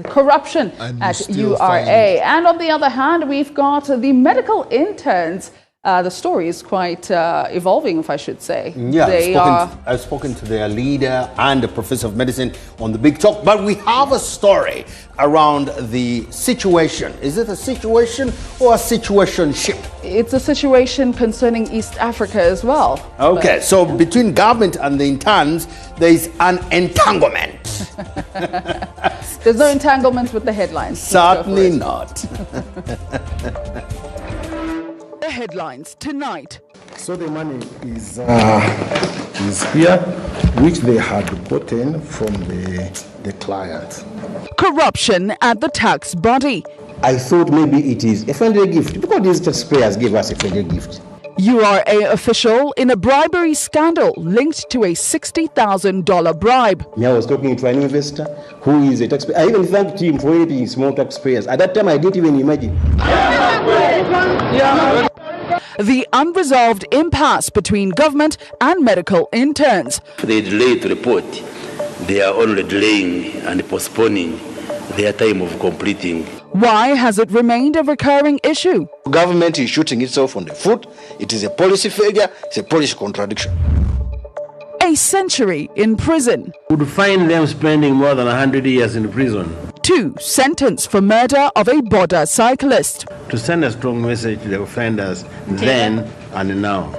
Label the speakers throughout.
Speaker 1: Corruption at URA. And on the other hand, we've got the medical interns. The story is quite evolving, if I should say.
Speaker 2: Yeah, I've spoken to their leader and the professor of medicine on the big talk, but we have a story around the situation. Is it a situation or a situationship?
Speaker 1: It's a situation concerning East Africa as well.
Speaker 2: Okay, so between government and the interns, there is an entanglement.
Speaker 1: There's no entanglement with the headlines.
Speaker 2: Certainly not.
Speaker 1: The headlines tonight.
Speaker 3: So the money is here, which they had gotten from the client.
Speaker 1: Corruption at the tax body.
Speaker 4: I thought maybe it is a friendly gift because these taxpayers gave us a friendly gift.
Speaker 1: URA official in a bribery scandal linked to a $60,000 bribe.
Speaker 4: I was talking to an investor who is a taxpayer. I even thanked him for helping small taxpayers. At that time, I didn't even imagine.
Speaker 1: The unresolved impasse between government and medical interns.
Speaker 5: They delay to report. They are only delaying and postponing their time of completing.
Speaker 1: Why has it remained a recurring issue?
Speaker 4: Government is shooting itself on the foot. It is a policy failure. It's a policy contradiction.
Speaker 1: A century in prison.
Speaker 5: Would find them spending more than 100 years in prison.
Speaker 1: 2 sentenced for murder of a border cyclist.
Speaker 5: To send a strong message to the offenders then and now.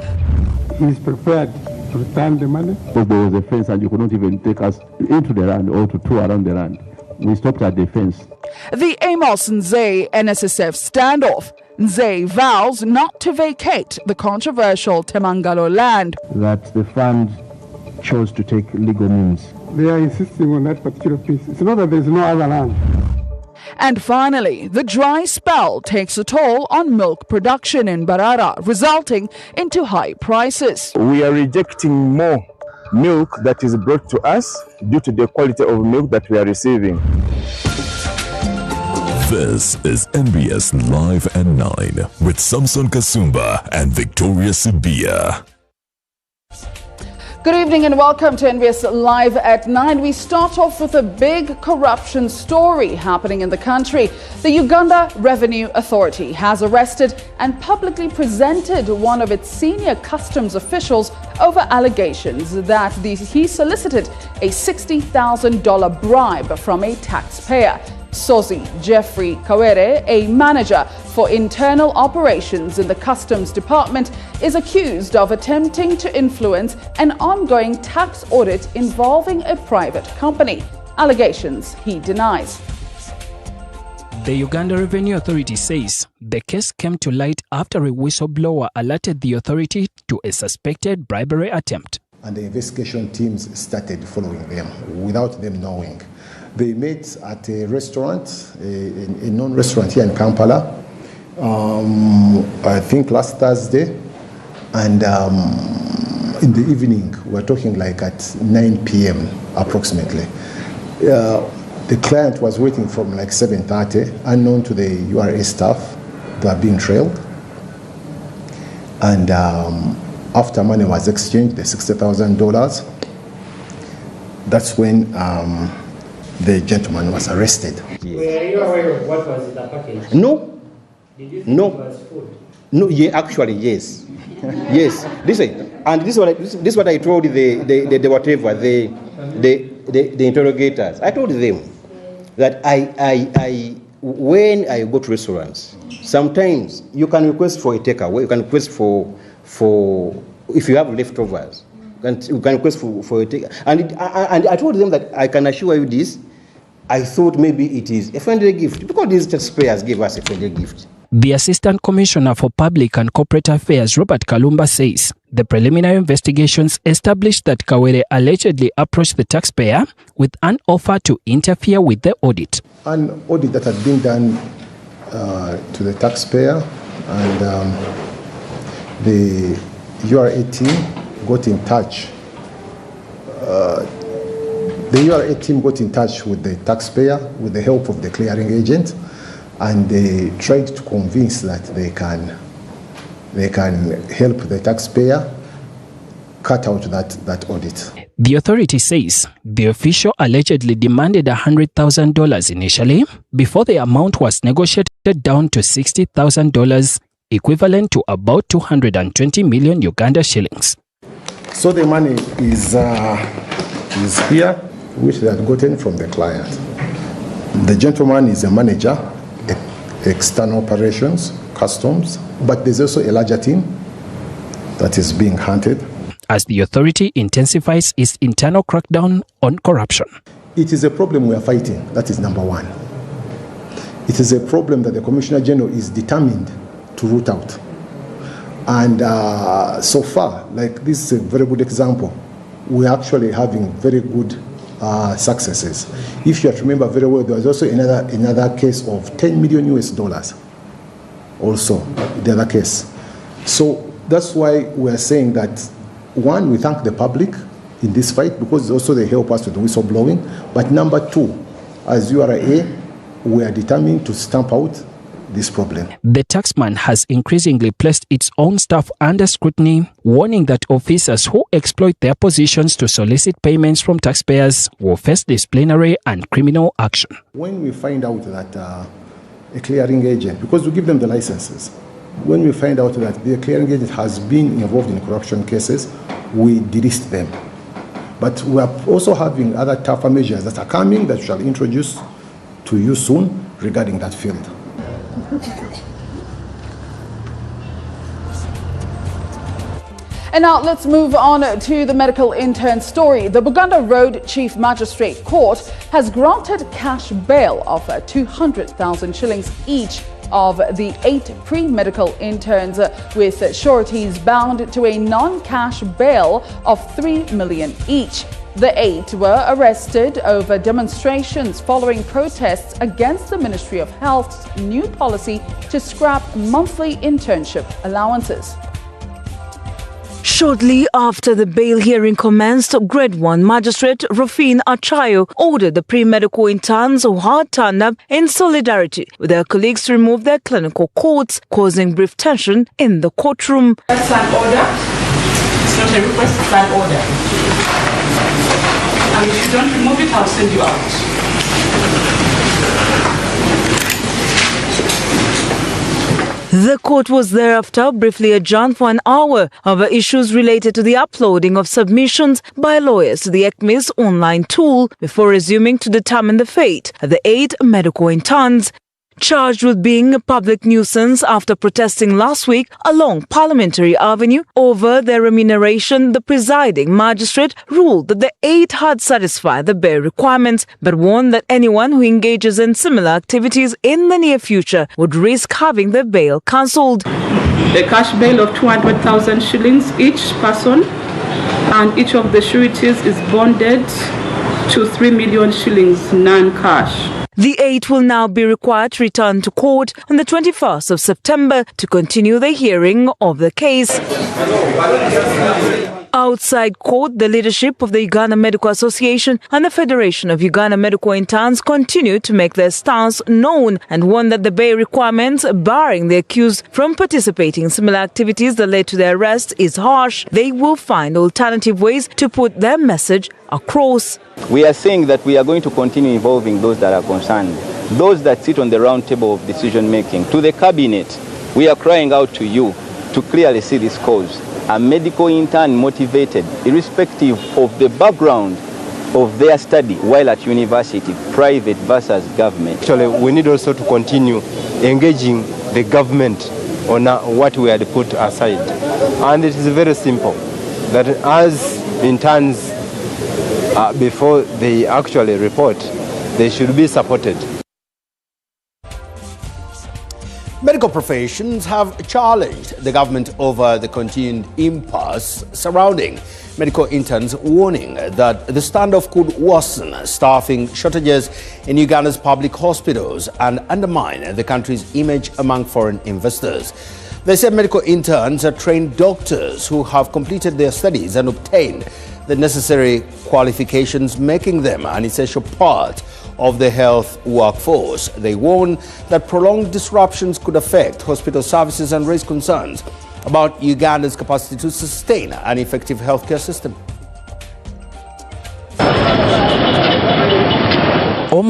Speaker 6: He is prepared to return the money.
Speaker 7: Because there was a fence and you could not even take us into the land or to tour around the land. We stopped at the fence.
Speaker 1: The Amos Nze NSSF standoff. Nze vows not to vacate the controversial Temangalo land.
Speaker 7: That the fund chose to take legal means.
Speaker 6: They are insisting on that particular piece. It's not that there's no other land.
Speaker 1: And finally, the dry spell takes a toll on milk production in Barara, resulting into high prices.
Speaker 7: We are rejecting more milk that is brought to us due to the quality of milk that we are receiving.
Speaker 8: This is NBS Live at 9 with Samson Kasumba and Victoria Sibia.
Speaker 1: Good evening and welcome to NBS Live at 9. We start off with a big corruption story happening in the country. The Uganda Revenue Authority has arrested and publicly presented one of its senior customs officials over allegations that he solicited a $60,000 bribe from a taxpayer. Sozi Jeffrey Kawere, a manager for internal operations in the Customs Department, is accused of attempting to influence an ongoing tax audit involving a private company. Allegations he denies.
Speaker 9: The Uganda Revenue Authority says the case came to light after a whistleblower alerted the authority to a suspected bribery attempt.
Speaker 3: And the investigation teams started following them without them knowing. They met at a restaurant, a non-restaurant here in Kampala, I think last Thursday. And in the evening, we're talking like at 9 p.m. approximately. The client was waiting from like 7:30, unknown to the URA staff. They were being trailed. And after money was exchanged, the $60,000, that's when the gentleman was arrested.
Speaker 10: Were you aware of what was in the package?
Speaker 3: No.
Speaker 10: Did you think
Speaker 3: No.
Speaker 10: it was food?
Speaker 4: No, yeah, actually, yes. Yes. Listen, and this is what I told the whatever, the interrogators. I told them that I when I go to restaurants, sometimes you can request for a takeaway, you can request for if you have leftovers, you can request for a take. And I told them that I can assure you this. I thought maybe it is a friendly gift because these taxpayers gave us a friendly gift.
Speaker 9: The Assistant Commissioner for Public and Corporate Affairs, Robert Kalumba, says the preliminary investigations established that Kawere allegedly approached the taxpayer with an offer to interfere with the audit.
Speaker 3: An audit that had been done to the taxpayer, and the URA team got in touch. The URA team got in touch with the taxpayer with the help of the clearing agent, and they tried to convince that they can help the taxpayer cut out that audit.
Speaker 9: The authority says the official allegedly demanded $100,000 initially before the amount was negotiated down to $60,000, equivalent to about 220 million Uganda shillings.
Speaker 3: So the money is here, which they had gotten from the client. The gentleman is a manager, external operations, customs, but there's also a larger team that is being hunted.
Speaker 9: As the authority intensifies its internal crackdown on corruption.
Speaker 3: It is a problem we are fighting. That is number one. It is a problem that the Commissioner General is determined to root out. And so far, like this is a very good example, we're actually having very good successes. If you have to remember very well, there was also another case of 10 million US dollars. Also, the other case. So that's why we're saying that, one, we thank the public in this fight because also they help us with the whistleblowing. But number two, as URA, we are determined to stamp out this problem.
Speaker 9: The taxman has increasingly placed its own staff under scrutiny, warning that officers who exploit their positions to solicit payments from taxpayers will face disciplinary and criminal action.
Speaker 3: When we find out that a clearing agent, because we give them the licenses, when we find out that the clearing agent has been involved in corruption cases, we delist them. But we are also having other tougher measures that are coming that we shall introduce to you soon regarding that field.
Speaker 1: And now let's move on to the medical intern story. The Buganda Road Chief Magistrate Court has granted cash bail of 200,000 shillings each of the 8 pre-medical interns, with sureties bound to a non-cash bail of 3 million each. The 8 were arrested over demonstrations following protests against the Ministry of Health's new policy to scrap monthly internship allowances.
Speaker 11: Shortly after the bail hearing commenced, Grade 1 Magistrate Rufin Achayo ordered the pre-medical interns who had turned up in solidarity with their colleagues to remove their clinical coats, causing brief tension in the courtroom.
Speaker 12: That's an order. It's not a request, it's an order. And if you don't remove it, I'll send you out.
Speaker 11: The court was thereafter briefly adjourned for an hour over issues related to the uploading of submissions by lawyers to the ECMIS online tool before resuming to determine the fate of the 8 medical interns charged with being a public nuisance after protesting last week along Parliamentary Avenue over their remuneration. The presiding magistrate ruled that the 8 had satisfied the bail requirements, but warned that anyone who engages in similar activities in the near future would risk having their bail cancelled.
Speaker 12: A cash bail of 200,000 shillings each person, and each of the sureties is bonded to 3 million shillings non-cash.
Speaker 11: The 8 will now be required to return to court on the 21st of September to continue the hearing of the case. Outside court, the leadership of the Uganda Medical Association and the Federation of Uganda Medical Interns continue to make their stance known and warn that the bail requirements barring the accused from participating in similar activities that led to their arrest is harsh. They will find alternative ways to put their message across.
Speaker 13: We are saying that we are going to continue involving those that are concerned, those that sit on the round table of decision making. To the cabinet, we are crying out to you to clearly see this cause. A medical intern motivated, irrespective of the background of their study while at university, private versus government.
Speaker 14: Actually, we need also to continue engaging the government on what we had put aside. And it is very simple, that as interns, before they actually report, they should be supported.
Speaker 2: Medical professions have challenged the government over the continued impasse surrounding medical interns, warning that the standoff could worsen staffing shortages in Uganda's public hospitals and undermine the country's image among foreign investors. They said medical interns are trained doctors who have completed their studies and obtained the necessary qualifications, making them an essential part of the health workforce. They warn that prolonged disruptions could affect hospital services and raise concerns about Uganda's capacity to sustain an effective healthcare system.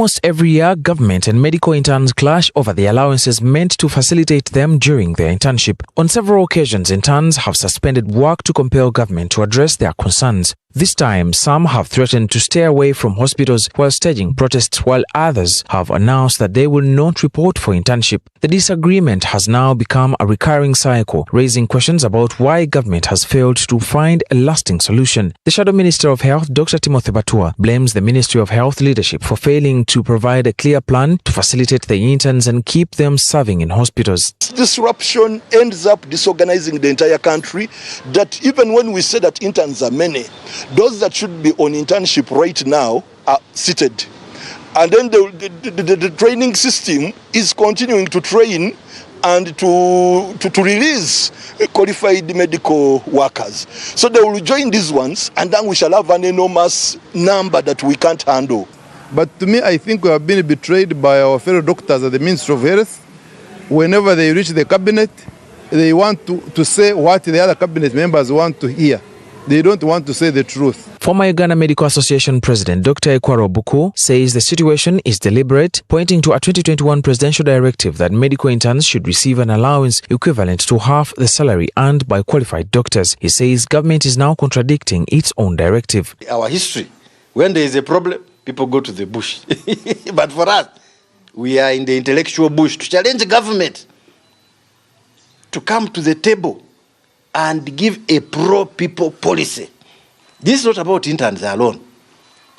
Speaker 15: Almost every year, government and medical interns clash over the allowances meant to facilitate them during their internship. On several occasions, interns have suspended work to compel government to address their concerns. This time, some have threatened to stay away from hospitals while staging protests, while others have announced that they will not report for internship. The disagreement has now become a recurring cycle, raising questions about why government has failed to find a lasting solution. The Shadow Minister of Health, Dr. Timothy Batua, blames the Ministry of Health leadership for failing to provide a clear plan to facilitate the interns and keep them serving in hospitals.
Speaker 16: Disruption ends up disorganizing the entire country, that even when we say that interns are many, those that should be on internship right now are seated. And then the training system is continuing to train and to release qualified medical workers. So they will join these ones, and then we shall have an enormous number that we can't handle.
Speaker 17: But to me, I think we have been betrayed by our fellow doctors at the Ministry of Health. Whenever they reach the cabinet, they want to say what the other cabinet members want to hear. They don't want to say the truth.
Speaker 15: Former Uganda Medical Association President Dr. Ekwaro Buku says the situation is deliberate, pointing to a 2021 presidential directive that medical interns should receive an allowance equivalent to half the salary earned by qualified doctors. He says government is now contradicting its own directive.
Speaker 18: Our history, when there is a problem, people go to the bush. But for us, we are in the intellectual bush to challenge government to come to the table and give a pro-people policy. This is not about interns alone.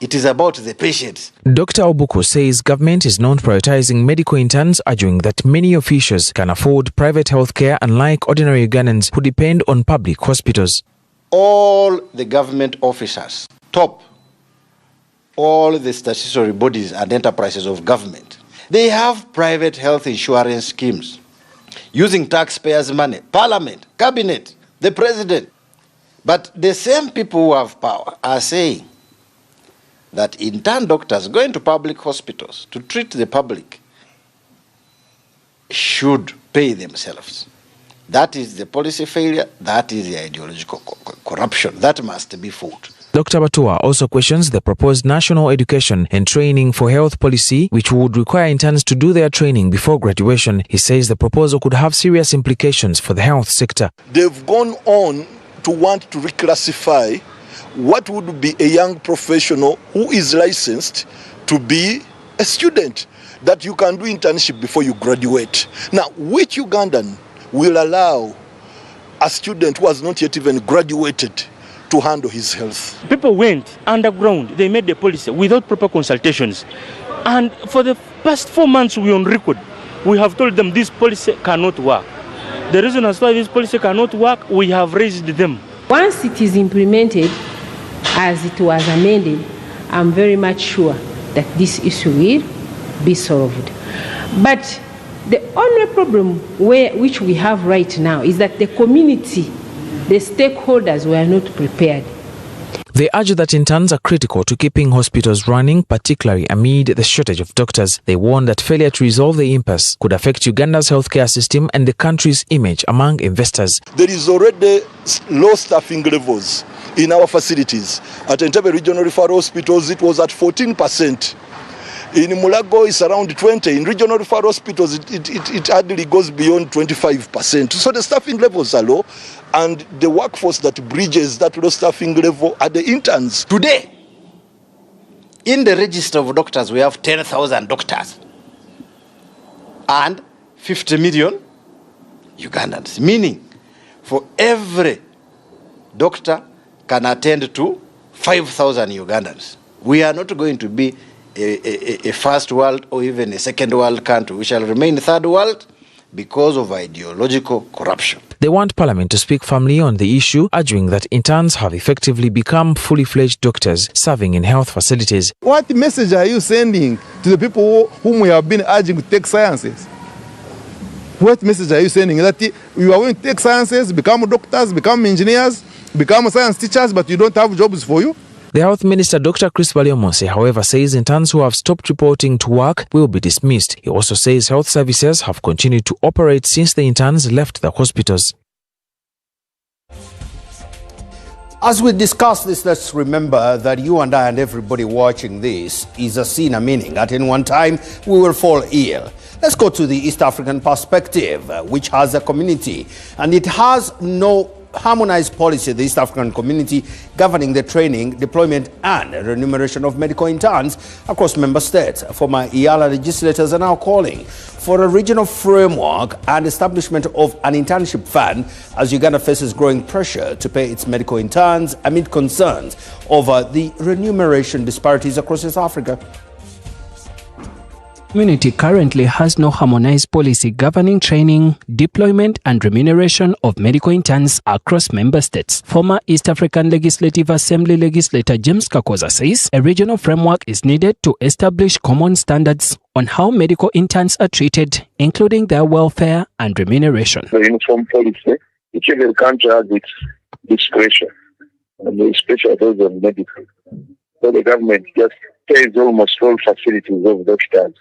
Speaker 18: It is about the patients.
Speaker 15: Dr. Obuku says government is not prioritizing medical interns, arguing that many officials can afford private health care unlike ordinary Ugandans who depend on public hospitals.
Speaker 18: All the government officers, top, all the statutory bodies and enterprises of government, they have private health insurance schemes using taxpayers' money, parliament, cabinet, the president. But the same people who have power are saying that intern doctors going to public hospitals to treat the public should pay themselves. That is the policy failure, that is the ideological corruption. That must be fought.
Speaker 15: Dr. Batua also questions the proposed National Education and Training for Health policy, which would require interns to do their training before graduation. He says the proposal could have serious implications for the health sector.
Speaker 16: They've gone on to want to reclassify what would be a young professional who is licensed to be a student, that you can do internship before you graduate. Now, which Ugandan will allow a student who has not yet even graduated to handle his health?
Speaker 10: People went underground. They made the policy without proper consultations. And for the past 4 months, we on record, we have told them this policy cannot work. The reason as why this policy cannot work, we have raised them.
Speaker 19: Once it is implemented as it was amended, I'm very much sure that this issue will be solved. But the only problem which we have right now is that the community, the stakeholders, were not prepared.
Speaker 15: They urge that interns are critical to keeping hospitals running, particularly amid the shortage of doctors. They warn that failure to resolve the impasse could affect Uganda's healthcare system and the country's image among investors.
Speaker 16: There is already low staffing levels in our facilities. At Entebbe Regional Referral Hospitals, it was at 14%. In Mulago, it's around 20. In regional referral hospitals, it hardly goes beyond 25%. So the staffing levels are low, and the workforce that bridges that low staffing level are the interns.
Speaker 18: Today, in the register of doctors, we have 10,000 doctors and 50 million Ugandans, meaning for every doctor can attend to 5,000 Ugandans. We are not going to be a first world or even a second world country. We shall remain third world because of ideological corruption.
Speaker 15: They want Parliament to speak firmly on the issue, arguing that interns have effectively become fully-fledged doctors serving in health facilities.
Speaker 17: What message are you sending to the people whom we have been urging to take sciences? What message are you sending? That you are going to take sciences, become doctors, become engineers, become science teachers, but you don't have jobs for you?
Speaker 15: The Health Minister, Dr. Chris Baliomonse, however, says interns who have stopped reporting to work will be dismissed. He also says health services have continued to operate since the interns left the hospitals.
Speaker 2: As we discuss this, let's remember that you and I and everybody watching this is a sinner, meaning at any one time we will fall ill. Let's go to the East African perspective, which has a community, and it has no harmonized policy, the East African community, governing the training, deployment, and remuneration of medical interns across member states. Former IALA legislators are now calling for a regional framework and establishment of an internship fund as Uganda faces growing pressure to pay its medical interns amid concerns over the remuneration disparities across East Africa.
Speaker 9: The community currently has no harmonized policy governing training, deployment and remuneration of medical interns across member states. Former East African Legislative Assembly legislator James Kakoza says a regional framework is needed to establish common standards on how medical interns are treated, including their welfare and remuneration.
Speaker 20: The uniform policy, each and every country has its discretion, and especially those on medical. So the government just pays almost all facilities of doctors,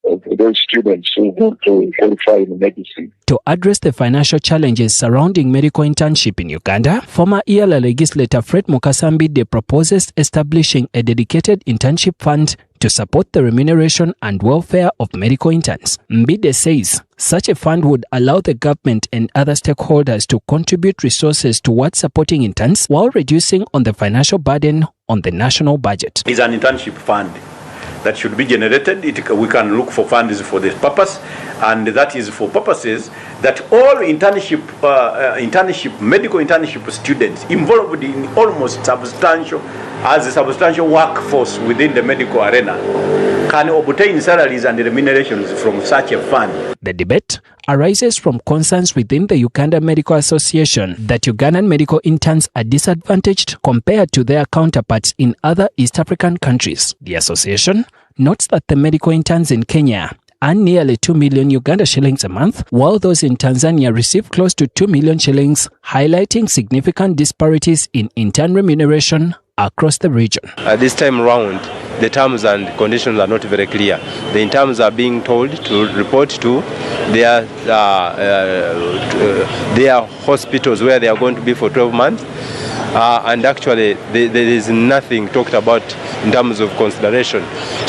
Speaker 20: of those students who want to qualify in medicine.
Speaker 9: To address the financial challenges surrounding medical internship in Uganda, former IALA legislator Fred Mukasambide proposes establishing a dedicated internship fund to support the remuneration and welfare of medical interns. Mbide says such a fund would allow the government and other stakeholders to contribute resources towards supporting interns while reducing on the financial burden on the national budget.
Speaker 21: It's an internship fund that should be generated. We can look for funds for this purpose, and that is for purposes that all medical internship students involved in almost substantial workforce within the medical arena can obtain salaries and remunerations from such a fund.
Speaker 9: The debate arises from concerns within the Uganda Medical Association that Ugandan medical interns are disadvantaged compared to their counterparts in other East African countries. The association notes that the medical interns in Kenya earn nearly 2 million Uganda shillings a month, while those in Tanzania receive close to 2 million shillings, highlighting significant disparities in intern remuneration across the region.
Speaker 14: This time around, the terms and conditions are not very clear. The interns are being told to report to their hospitals where they are going to be for 12 months. And actually, there is nothing talked about in terms of consideration.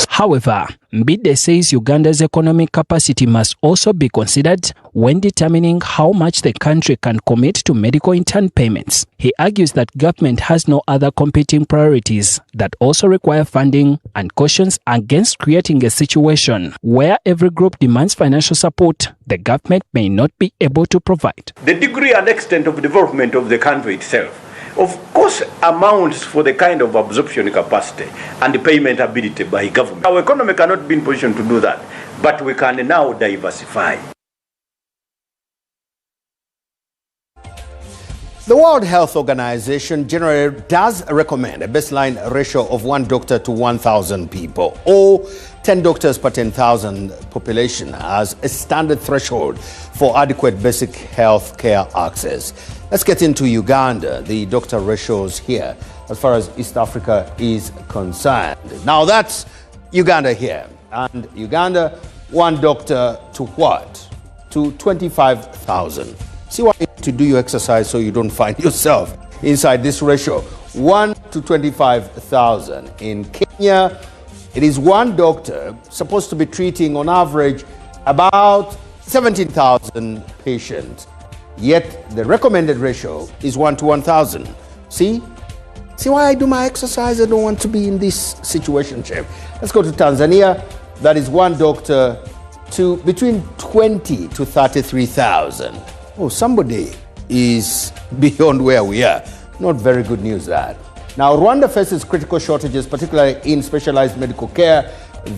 Speaker 9: However, Mbide says Uganda's economic capacity must also be considered when determining how much the country can commit to medical intern payments. He argues that government has no other competing priorities that also require funding and cautions against creating a situation where every group demands financial support the government may not be able to provide.
Speaker 21: The degree and extent of development of the country itself, of course, amounts for the kind of absorption capacity and the payment ability by government. Our economy cannot be in position to do that, but we can now diversify.
Speaker 2: The World Health Organization generally does recommend a baseline ratio of 1 doctor to 1,000 people, or 10 doctors per 10,000 population as a standard threshold for adequate basic health care access. Let's get into Uganda, the doctor ratios here, as far as East Africa is concerned. Now that's Uganda here. And Uganda, 1 doctor to what? To 25,000. See why you need to do your exercise so you don't find yourself inside this ratio. 1 to 25,000. In Kenya, it is 1 doctor supposed to be treating on average about 17,000 patients. Yet the recommended ratio is 1 to 1,000. See why I do my exercise? I don't want to be in this situation, Chef. Let's go to Tanzania. That is 1 doctor to between 20 to 33,000. Oh, somebody is beyond where we are. Not very good news, that. Now, Rwanda faces critical shortages, particularly in specialized medical care,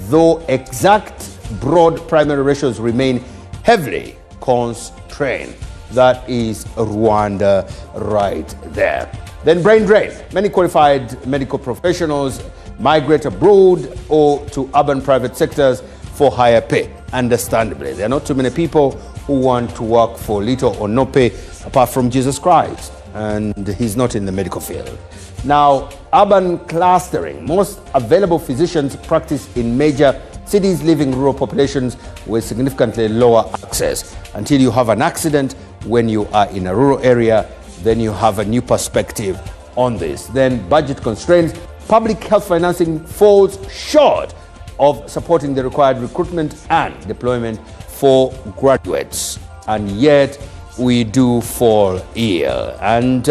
Speaker 2: though exact broad primary ratios remain heavily constrained. That is Rwanda right there. Then brain drain. Many qualified medical professionals migrate abroad or to urban private sectors for higher pay. Understandably, there are not too many people who want to work for little or no pay apart from Jesus Christ, and he's not in the medical field. Now, urban clustering. Most available physicians practice in major cities, leaving rural populations with significantly lower access. Until you have an accident when you are in a rural area, then you have a new perspective on this, then budget constraints, public health financing falls short of supporting the required recruitment and deployment for graduates. And yet we do fall ill. And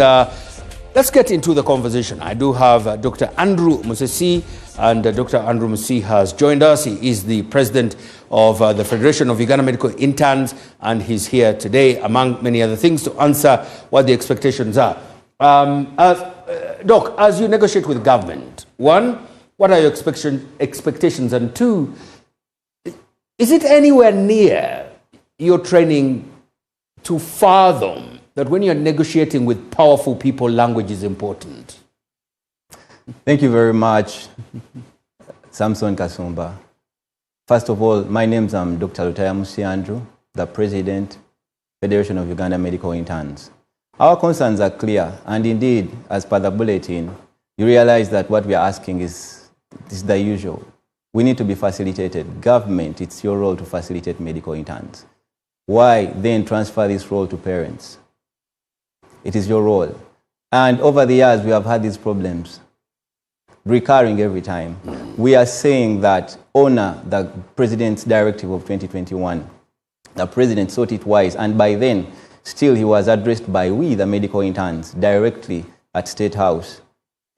Speaker 2: let's get into the conversation. I do have Dr. Andrew Musesi, and Dr. Andrew Musesi has joined us. He is the president of the Federation of Uganda Medical Interns, and he's here today, among many other things, to answer what the expectations are. Doc, as you negotiate with government, one, what are your expectations? And two, is it anywhere near your training to fathom that when you're negotiating with powerful people, language is important?
Speaker 13: Thank you very much, Samson Kasumba. First of all, my name is Dr. Lutaya Musi Andrew, the President, Federation of Uganda Medical Interns. Our concerns are clear, and indeed, as per the bulletin, you realize that what we are asking is the usual. We need to be facilitated. Government, it's your role to facilitate medical interns. Why then transfer this role to parents? It is your role. And over the years, we have had these problems, recurring every time. We are saying that honor the President's directive of 2021. The President sought it wise, and by then, still he was addressed by we, the medical interns, directly at State House.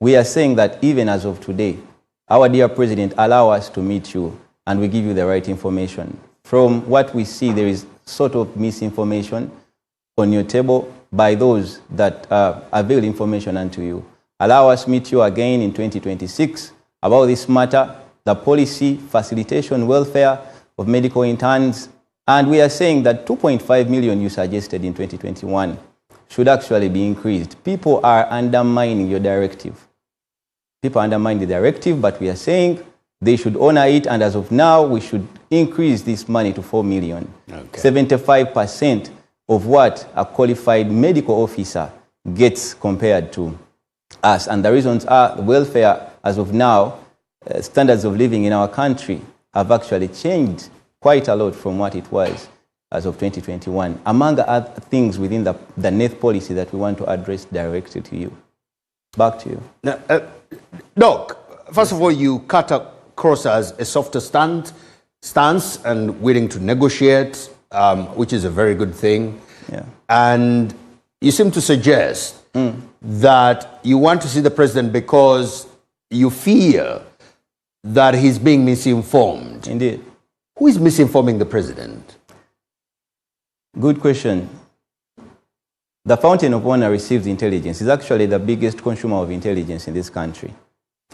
Speaker 13: We are saying that even as of today, our dear President, allow us to meet you and we give you the right information. From what we see, there is sort of misinformation on your table by those that avail information unto you. Allow us to meet you again in 2026 about this matter, the policy, facilitation, welfare of medical interns. And we are saying that 2.5 million you suggested in 2021 should actually be increased. People are undermining your directive. People undermine the directive, but we are saying they should honor it, and as of now, we should increase this money to 4 million. Okay. 75% of what a qualified medical officer gets compared to us. And the reasons are the welfare, as of now, standards of living in our country have actually changed quite a lot from what it was as of 2021, among other things within the NETH policy that we want to address directly to you. Back to you.
Speaker 2: Now, Doc, first of all, you cut across as a softer stance and willing to negotiate, which is a very good thing.
Speaker 13: Yeah.
Speaker 2: And you seem to suggest that you want to see the president because you fear that he's being misinformed.
Speaker 13: Indeed.
Speaker 2: Who is misinforming the president?
Speaker 13: Good question. The Fountain of Honor receives intelligence. Is actually the biggest consumer of intelligence in this country.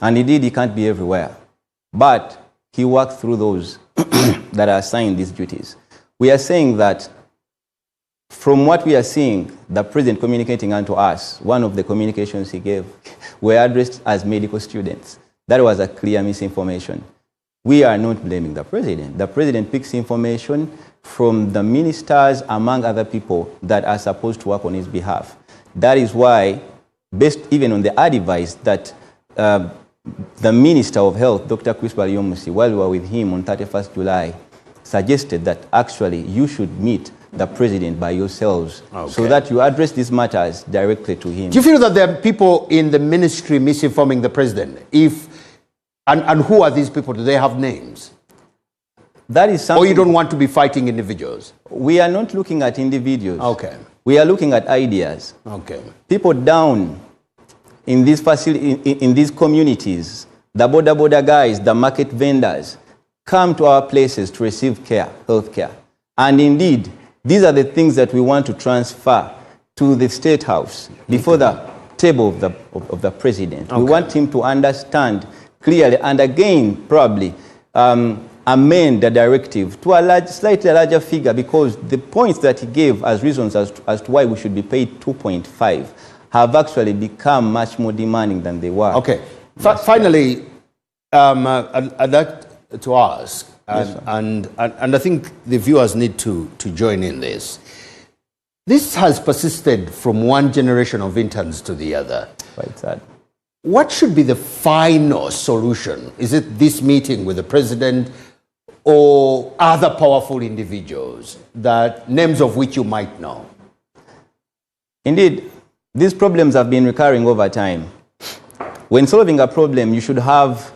Speaker 13: And indeed, he can't be everywhere. But he works through those that are assigned these duties. We are saying that from what we are seeing, the president communicating unto us, one of the communications he gave were addressed as medical students. That was a clear misinformation. We are not blaming the president. The president picks information from the ministers, among other people that are supposed to work on his behalf. That is why, based even on the advice that the Minister of Health, Dr. Chris Baliomusi, while we were with him on 31st July, suggested that actually you should meet the president by yourselves, so that you address these matters directly to him.
Speaker 2: Do you feel that there are people in the ministry misinforming the president? And who are these people? Do they have names?
Speaker 13: That is something.
Speaker 2: Or you don't want to be fighting individuals?
Speaker 13: We are not looking at individuals.
Speaker 2: Okay.
Speaker 13: We are looking at ideas.
Speaker 2: Okay.
Speaker 13: People down in these in these communities, the border guys, the market vendors, come to our places to receive care, health care. And indeed, these are the things that we want to transfer to the State House before the table of the president. Okay. We want him to understand clearly, and again, probably, amend the directive to a slightly larger figure, because the points that he gave as reasons as to why we should be paid 2.5 have actually become much more demanding than they were.
Speaker 2: Okay. Finally, I'd like to ask, and I think the viewers need to join in this. This has persisted from one generation of interns to the other.
Speaker 13: Quite sad.
Speaker 2: What should be the final solution? Is it this meeting with the president or other powerful individuals, that names of which you might know?
Speaker 13: Indeed, These problems have been recurring over time. When solving a problem, you should have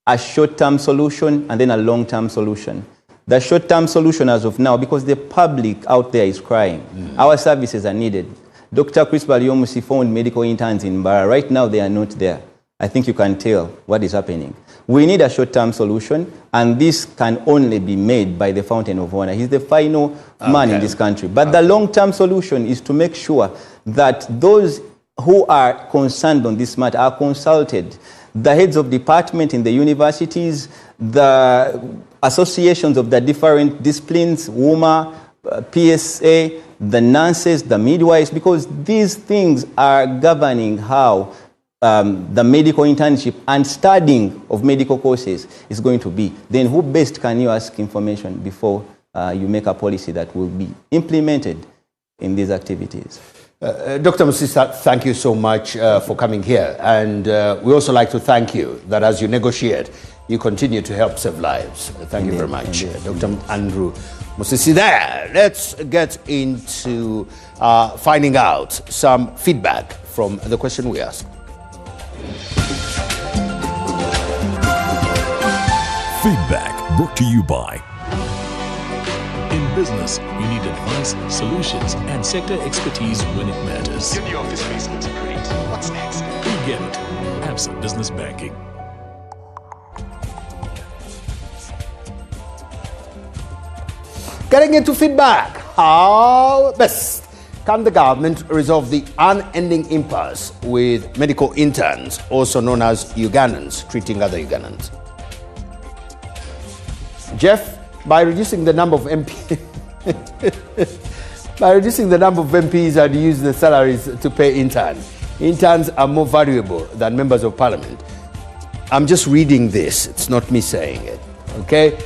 Speaker 13: a short-term solution and then a long-term solution. The short-term solution as of now, because the public out there is crying, our services are needed. Dr. Chris Baliomusi found medical interns in Bara. Right now, they are not there. I think you can tell what is happening. We need a short-term solution, and this can only be made by the Fountain of Honor. He's the final man in this country. But the long-term solution is to make sure that those who are concerned on this matter are consulted. The heads of department in the universities, the associations of the different disciplines, WUMA, PSA, the nurses, the midwives, because these things are governing how the medical internship and studying of medical courses is going to be. Then who best can you ask information before you make a policy that will be implemented in these activities?
Speaker 2: Dr. Musisa, thank you so much for coming here. And we also like to thank you that as you negotiate, you continue to help save lives. Thank you very much. Dr. Andrew Musisi there. Let's get into finding out some feedback from the question we asked.
Speaker 8: Feedback brought to you by
Speaker 5: In business, you need advice, solutions, and sector expertise when it matters.
Speaker 22: Your new office space looks great. What's next?
Speaker 5: We get it. Absa Business Banking.
Speaker 2: Getting into feedback, how best can the government resolve the unending impasse with medical interns, also known as Ugandans, treating other Ugandans? Jeff, by reducing the number of MPs, and use the salaries to pay interns. Interns are more valuable than members of parliament. I'm just reading this. It's not me saying it. Okay?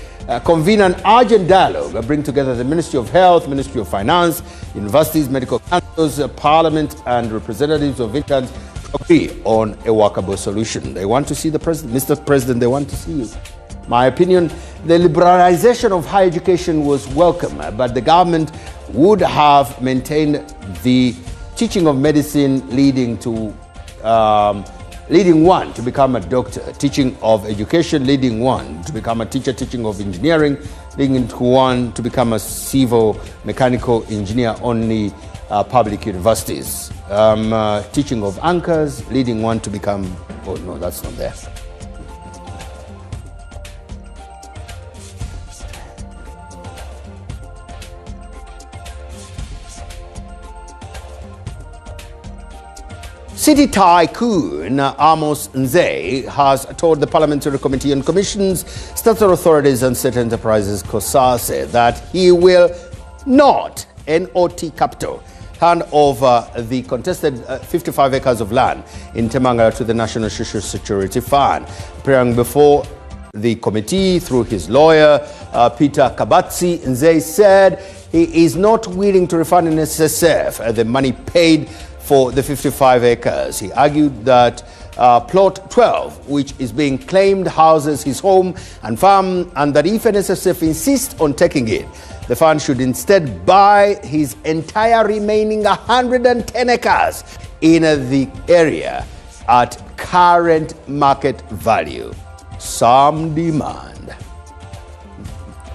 Speaker 2: Convene an urgent dialogue, bring together the Ministry of Health, Ministry of Finance, universities, medical councils, parliament, and representatives of interns to agree on a workable solution. They want to see the president. Mr. President, they want to see you. My opinion, the liberalization of higher education was welcome, but the government would have maintained the teaching of medicine leading one to become a doctor, teaching of education leading one to become a teacher, teaching of engineering leading one to become a civil mechanical engineer, only public universities. Teaching of anchors leading one to become, oh no, that's not there. City tycoon Amos Nze has told the Parliamentary Committee on Commissions, Statutory Authorities and State Enterprises COSASE that he will not, NOT capital, hand over the contested 55 acres of land in Temangala to the National Social Security Fund. Appearing before the committee through his lawyer, Peter Kabatsi, Nze said he is not willing to refund in SSF the money paid for the 55 acres. He argued that plot 12, which is being claimed, houses his home and farm, and that if NSSF insists on taking it, the fund should instead buy his entire remaining 110 acres in the area at current market value. Some demand.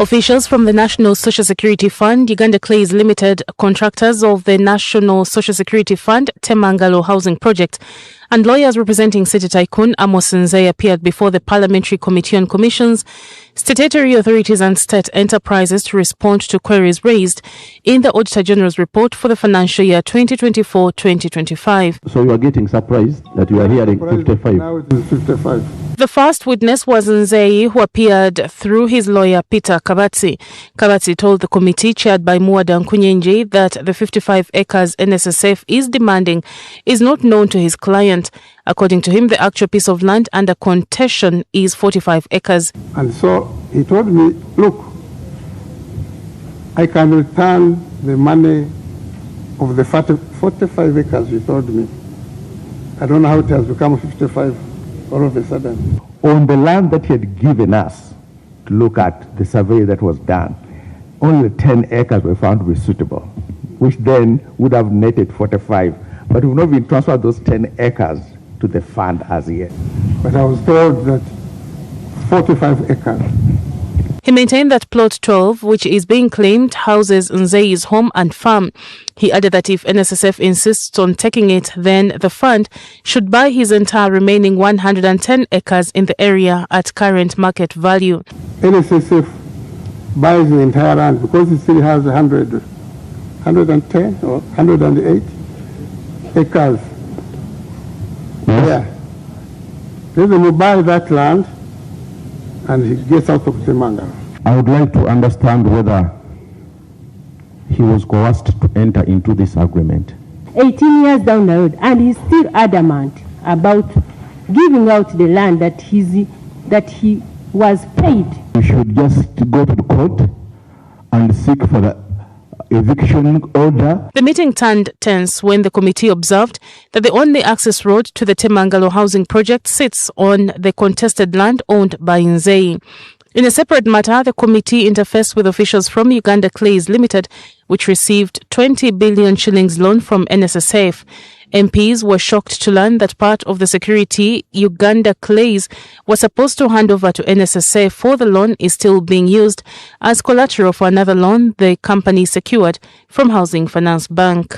Speaker 23: Officials from the National Social Security Fund, Uganda Clays Limited, contractors of the National Social Security Fund, Temangalo Housing Project, and lawyers representing City Tycoon Amos Nze appeared before the Parliamentary Committee on Commissions, Statutory Authorities and State Enterprises to respond to queries raised in the Auditor General's report for the financial year 2024-2025.
Speaker 24: So you are getting surprised that you are hearing 55.
Speaker 6: Now it is 55.
Speaker 23: The first witness was Nze, who appeared through his lawyer Peter Kabatsi. Kabatsi told the committee, chaired by Muada Nkunyenje, that the 55 acres NSSF is demanding is not known to his client. According to him, the actual piece of land under contention is 45 acres.
Speaker 6: And so he told me, look, I can return the money of the 45 acres, he told me. I don't know how it has become 55 all of a sudden.
Speaker 24: On the land that he had given us to look at the survey that was done, only 10 acres were found to be suitable, which then would have netted 45. But we've not been transferred those 10 acres to the fund as yet.
Speaker 6: But I was told that 45 acres.
Speaker 23: He maintained that Plot 12, which is being claimed, houses Nzei's home and farm. He added that if NSSF insists on taking it, then the fund should buy his entire remaining 110 acres in the area at current market value.
Speaker 6: NSSF buys the entire land because it still has 110 or 108 acres. Yeah. Then they will buy that land and he gets out of Temangalo.
Speaker 24: I would like to understand whether he was coerced to enter into this agreement.
Speaker 19: 18 years down the road, and he's still adamant about giving out the land that he was paid.
Speaker 24: We should just go to the court and seek for the eviction order.
Speaker 23: The meeting turned tense when the committee observed that the only access road to the Temangalo housing project sits on the contested land owned by Nzei. In a separate matter, the committee interfaced with officials from Uganda Clays Limited, which received 20 billion shillings loan from NSSF. MPs were shocked to learn that part of the security Uganda Clays was supposed to hand over to NSSF for the loan is still being used as collateral for another loan the company secured from Housing Finance Bank.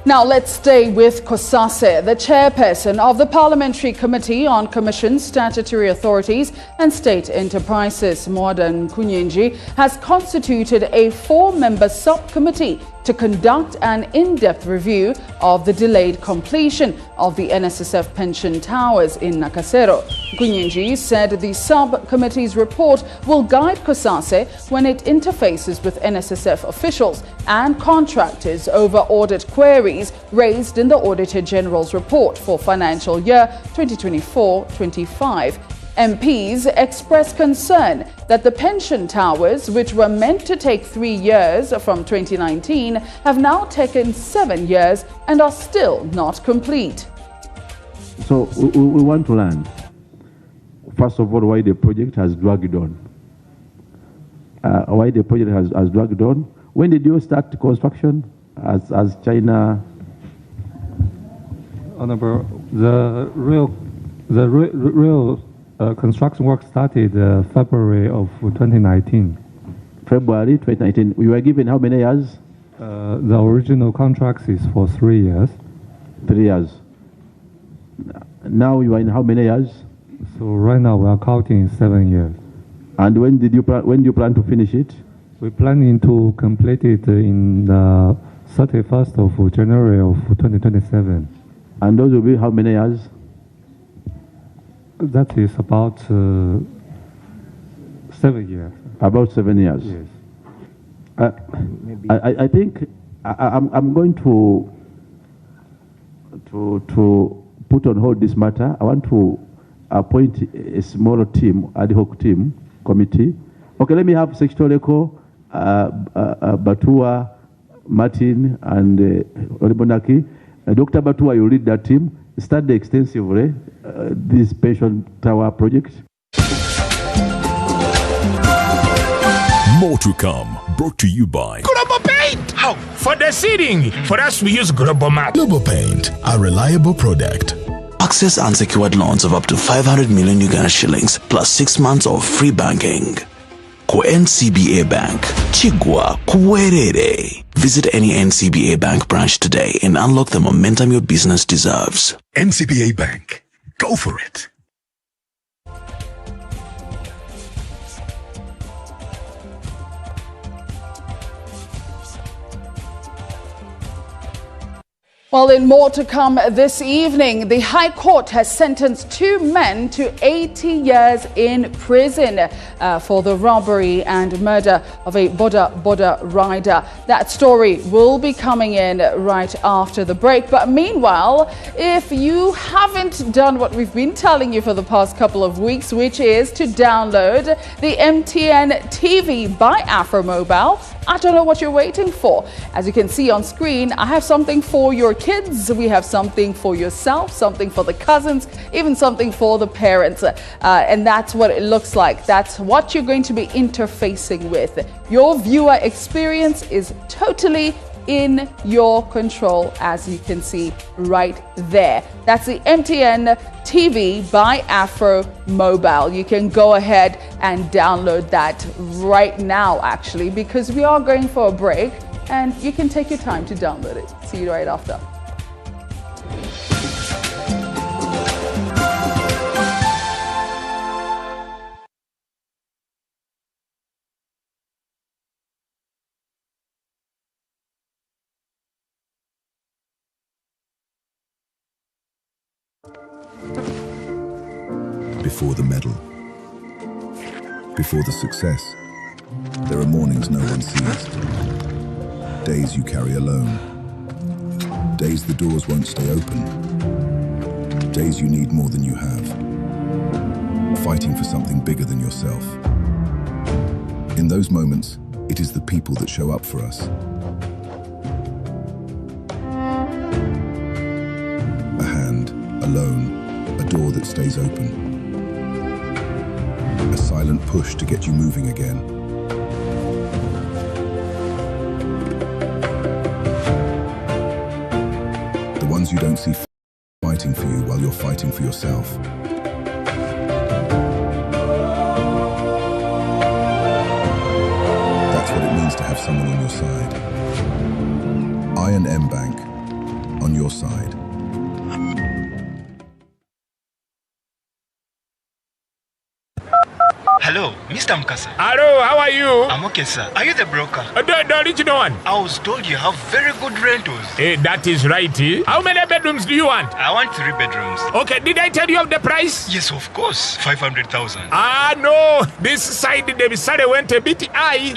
Speaker 1: Now let's stay with Kosase. The chairperson of the Parliamentary Committee on Commissions, Statutory Authorities and State Enterprises, Mwadan Kunyenji, has constituted a 4-member subcommittee to conduct an in-depth review of the delayed completion of the NSSF pension towers in Nakasero. Kunyenji said the subcommittee's report will guide Kosase when it interfaces with NSSF officials and contractors over audit queries raised in the Auditor General's report for financial year 2024-25. MPs expressed concern that the pension towers, which were meant to take 3 years from 2019, have now taken 7 years and are still not complete.
Speaker 24: So we want to learn, first of all, why the project has dragged on. Why the project has dragged on. When did you start construction as China?
Speaker 3: Honorable, the real construction work started February of 2019.
Speaker 24: February 2019. We were given how many years?
Speaker 3: The original contract is for 3 years.
Speaker 24: 3 years. Now you are in how many years?
Speaker 3: So right now we are counting 7 years.
Speaker 24: And when do you plan to finish it?
Speaker 3: We're planning to complete it in the 31st of January of 2027.
Speaker 24: And those will be how many years?
Speaker 3: That is about 7 years.
Speaker 24: About 7 years.
Speaker 3: Yes.
Speaker 24: I think I'm going to put on hold this matter. I want to appoint a smaller team, ad hoc team, committee. Okay, let me have Secretary Batua, Martin, and Olibonaki. Dr. Batua, you lead that team. Study extensively this pension tower project.
Speaker 8: More to come, brought to you by
Speaker 4: Global Paint! How? For the seating. For us, we use Global Mat.
Speaker 7: Global Paint, a reliable product.
Speaker 25: Access unsecured loans of up to 500 million Uganda shillings plus 6 months of free banking. Ko NCBA Bank. Chigwa kuwerere. Visit any NCBA Bank branch today and unlock the momentum your business deserves.
Speaker 7: NCBA Bank. Go for it.
Speaker 1: Well, in more to come this evening, the High Court has sentenced 2 men to 80 years in prison for the robbery and murder of a Boda rider. That story will be coming in right after the break. But meanwhile, if you haven't done what we've been telling you for the past couple of weeks, which is to download the MTN TV by Afromobile, I don't know what you're waiting for. As you can see on screen, I have something for your kids. We have something for yourself, something for the cousins, even something for the parents. And that's what it looks like. That's what you're going to be interfacing with. Your viewer experience is totally in your control, as you can see right there. That's the MTN TV by Afro Mobile. You can go ahead and download that right now, actually, because we are going for a break and you can take your time to download it. See you right after.
Speaker 10: Before the medal, before the success, there are mornings no one sees. Days you carry alone. Days the doors won't stay open. Days you need more than you have. Fighting for something bigger than yourself. In those moments, it is the people that show up for us. A hand, a loan, a door that stays open. A silent push to get you moving again. The ones you don't see fighting for you while you're fighting for yourself. That's what it means to have someone on your side. I&M Bank, on your side.
Speaker 22: Hello, Mr. Mkasa.
Speaker 4: Hello, how are you?
Speaker 22: I'm okay, sir. Are you the broker?
Speaker 4: The original one.
Speaker 22: I was told you have very good rentals.
Speaker 4: That is right. How many bedrooms do you want?
Speaker 22: I want 3 bedrooms.
Speaker 4: Okay, did I tell you of the price?
Speaker 22: Yes, of course. 500,000.
Speaker 4: No. This side, the salary went a bit high.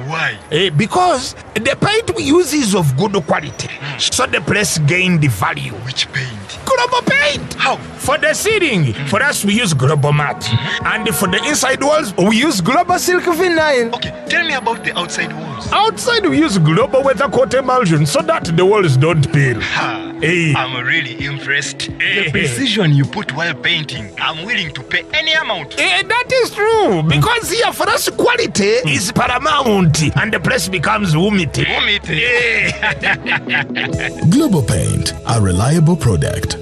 Speaker 22: Why?
Speaker 4: Because the paint we use is of good quality. So the place gained the value.
Speaker 22: Which paint?
Speaker 4: Global paint.
Speaker 22: How?
Speaker 4: For the ceiling, for us we use Global Mat. And for the inside walls, we use Global Silk Vinyl.
Speaker 22: Okay, tell me about the outside walls.
Speaker 4: Outside we use Global Weather Coat Emulsion so that the walls don't peel.
Speaker 22: I'm really impressed. The precision you put while painting, I'm willing to pay any amount.
Speaker 4: That is true, because here for us quality is paramount and the place becomes humidity.
Speaker 7: Global Paint, a reliable product.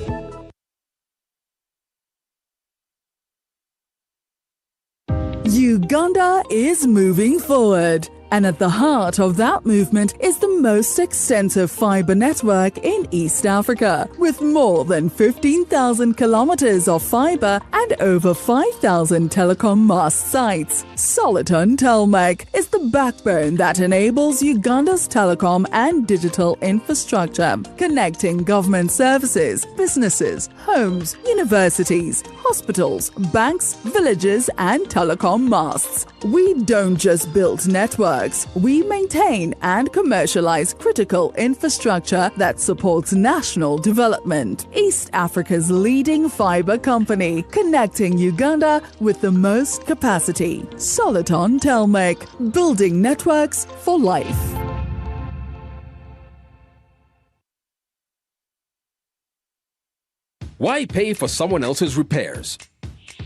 Speaker 11: Uganda is moving forward. And at the heart of that movement is the most extensive fiber network in East Africa, with more than 15,000 kilometers of fiber and over 5,000 telecom mast sites. Soliton Telmec is the backbone that enables Uganda's telecom and digital infrastructure, connecting government services, businesses, homes, universities, hospitals, banks, villages, and telecom masts. We don't just build networks. We maintain and commercialize critical infrastructure that supports national development. East Africa's leading fiber company, connecting Uganda with the most capacity. Soliton Telmec, building networks for life.
Speaker 12: Why pay for someone else's repairs?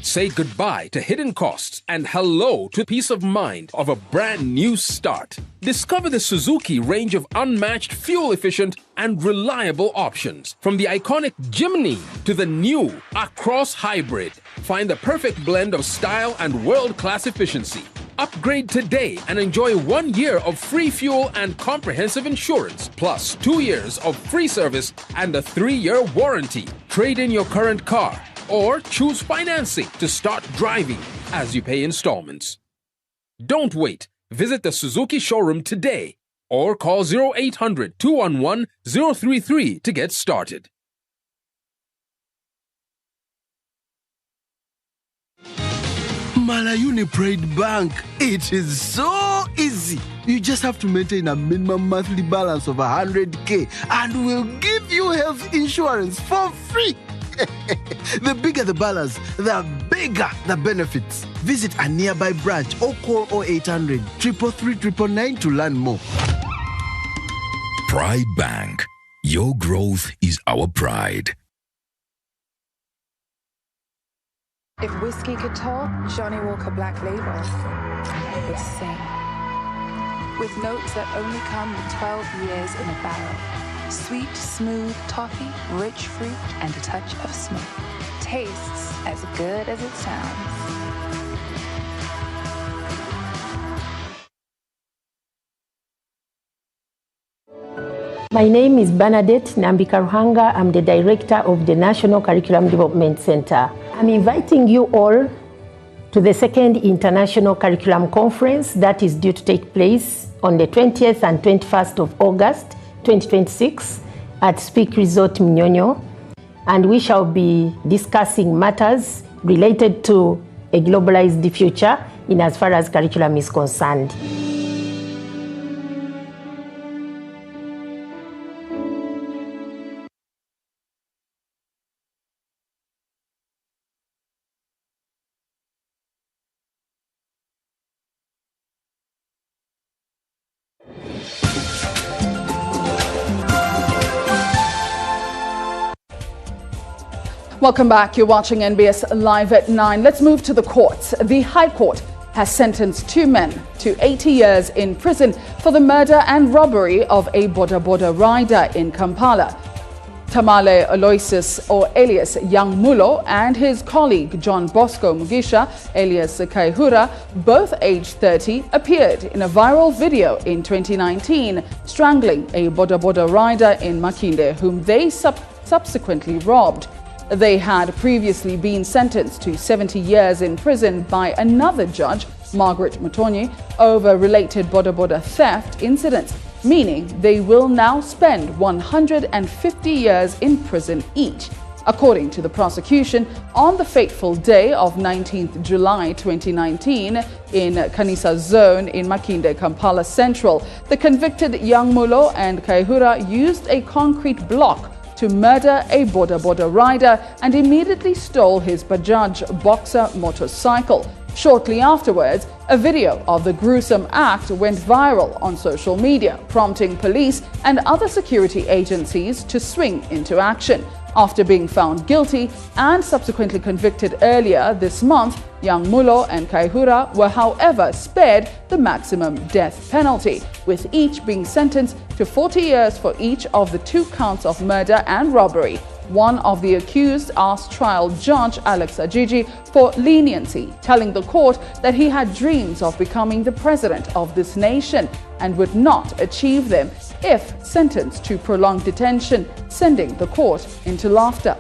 Speaker 12: Say goodbye to hidden costs and hello to peace of mind of a brand new start. Discover the Suzuki range of unmatched fuel-efficient and reliable options. From the iconic Jimny to the new Across Hybrid. Find the perfect blend of style and world-class efficiency. Upgrade today and enjoy 1 year of free fuel and comprehensive insurance, plus 2 years of free service and a 3-year warranty. Trade in your current car or choose financing to start driving as you pay installments. Don't wait. Visit the Suzuki showroom today or call 0800-211-033 to get started.
Speaker 16: Malayuni Pride Bank. It is so easy. You just have to maintain a minimum monthly balance of 100K and we'll give you health insurance for free. The bigger the balance, the bigger the benefits. Visit a nearby branch or call 0800 333 999 to learn more.
Speaker 8: Pride Bank. Your growth is our pride.
Speaker 14: If whiskey could talk, Johnny Walker Black Label would sing. With notes that only come with 12 years in a barrel. Sweet, smooth toffee, rich fruit, and a touch of smoke. Tastes as good as it sounds.
Speaker 15: My name is Bernadette Nambikaruhanga. I'm the director of the National Curriculum Development Center. I'm inviting you all to the second International Curriculum Conference that is due to take place on the 20th and 21st of August 2026 at Speak Resort Mnyonyo. And we shall be discussing matters related to a globalized future in as far as curriculum is concerned.
Speaker 1: Welcome back. You're watching NBS Live at 9. Let's move to the courts. The High Court has sentenced 2 men to 80 years in prison for the murder and robbery of a boda boda rider in Kampala. Tamale Aloysius, or alias Young Mulo, and his colleague John Bosco Mugisha, alias Kaihura, both aged 30, appeared in a viral video in 2019 strangling a boda boda rider in Makinde, whom they subsequently robbed. They had previously been sentenced to 70 years in prison by another judge, Margaret Mutonyi, over related boda boda theft incidents, meaning they will now spend 150 years in prison each. According to the prosecution, on the fateful day of 19th July 2019 in Kanisa Zone in Makinde, Kampala Central, the convicted Young Mulo and Kaihura used a concrete block to murder a boda boda rider and immediately stole his Bajaj Boxer motorcycle. Shortly afterwards, a video of the gruesome act went viral on social media, prompting police and other security agencies to swing into action. After being found guilty and subsequently convicted earlier this month, Young Mulo and Kaihura were, however, spared the maximum death penalty, with each being sentenced to 40 years for each of the 2 counts of murder and robbery. One of the accused asked trial judge Alex Ajiji for leniency, telling the court that he had dreams of becoming the president of this nation and would not achieve them if sentenced to prolonged detention, sending the court into laughter.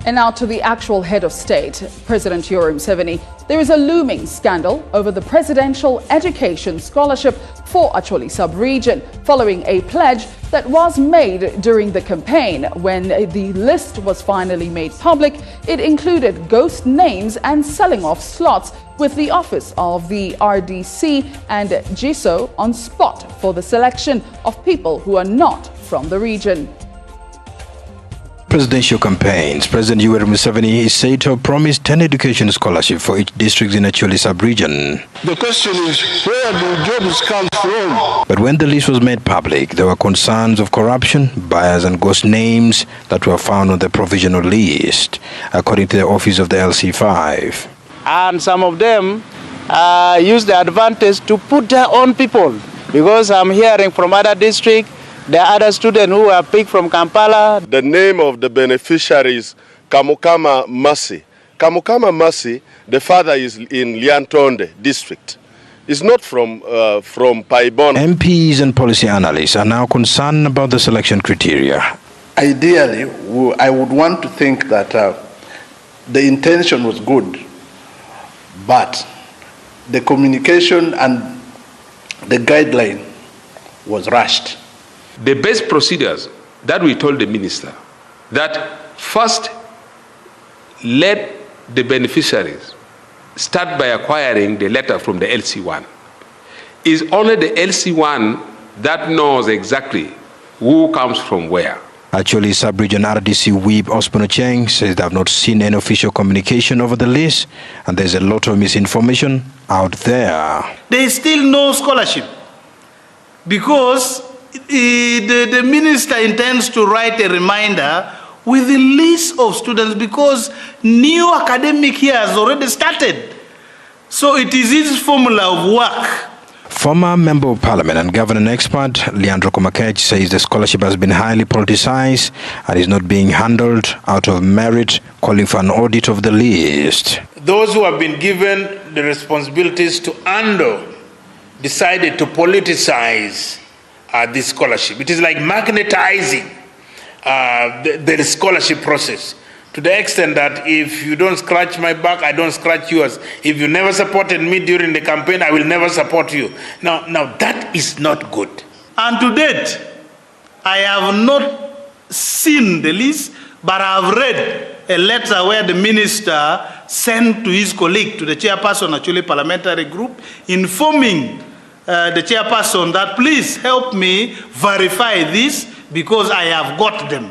Speaker 1: And now to the actual head of state, President Yoweri Museveni. There is a looming scandal over the Presidential Education Scholarship for Acholi sub-region, following a pledge that was made during the campaign. When the list was finally made public, it included ghost names and selling off slots, with the office of the RDC and GISO on spot for the selection of people who are not from the region.
Speaker 17: Presidential campaigns. President Yoweri Museveni is said to have promised 10 education scholarships for each district in Acholi sub-region.
Speaker 18: The question is, where do jobs come from?
Speaker 17: But when the list was made public, there were concerns of corruption, bias and ghost names that were found on the provisional list, according to the office of the LC5.
Speaker 20: And some of them use the advantage to put their own people, because I'm hearing from other districts, there are other students who are picked from Kampala.
Speaker 18: The name of the beneficiary is Kamukama Masi. Kamukama Masi, the father is in Liantonde district. It's not from Paibon.
Speaker 17: MPs and policy analysts are now concerned about the selection criteria.
Speaker 26: Ideally, I would want to think that the intention was good, but the communication and the guideline was rushed.
Speaker 2: the best procedures that we told the minister, that first let the beneficiaries start by acquiring the letter from the LC1. It's only the LC1 that knows exactly who comes from where.
Speaker 17: Actually, Sub-Region RDC Whip Ospono Cheng says they have not seen any official communication over the list, and there's a lot of misinformation out there.
Speaker 5: There is still no scholarship because the minister intends to write a reminder with the list of students because new academic year has already started. So it is his formula of work.
Speaker 17: Former Member of Parliament and governing expert Leandro Komakech says the scholarship has been highly politicized and is not being handled out of merit, calling for an audit of the list.
Speaker 6: Those who have been given the responsibilities to handle decided to politicize this scholarship. It is like magnetizing the scholarship process, to the extent that if you don't scratch my back, I don't scratch yours. If you never supported me during the campaign, I will never support you. Now that is not good.
Speaker 5: And to date, I have not seen the list, but I have read a letter where the minister sent to his colleague, to the chairperson, actually parliamentary group, informing the chairperson that please help me verify this because I have got them.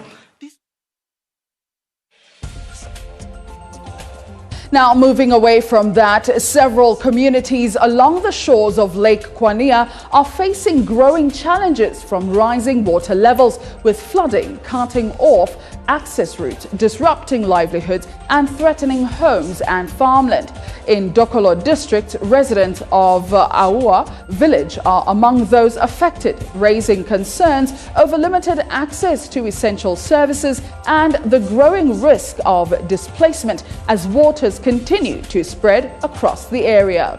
Speaker 1: Now, moving away from that, several communities along the shores of Lake Kwania are facing growing challenges from rising water levels, with flooding cutting off access routes, disrupting livelihoods and threatening homes and farmland. In Dokolo district, residents of Aua village are among those affected, raising concerns over limited access to essential services and the growing risk of displacement as waters continue to spread across the area.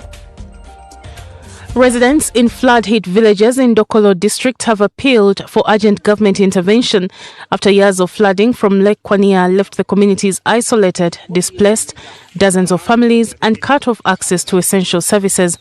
Speaker 23: Residents in flood-hit villages in Dokolo district have appealed for urgent government intervention after years of flooding from Lake Kwania left the communities isolated, displaced, dozens of families and cut off access to essential services.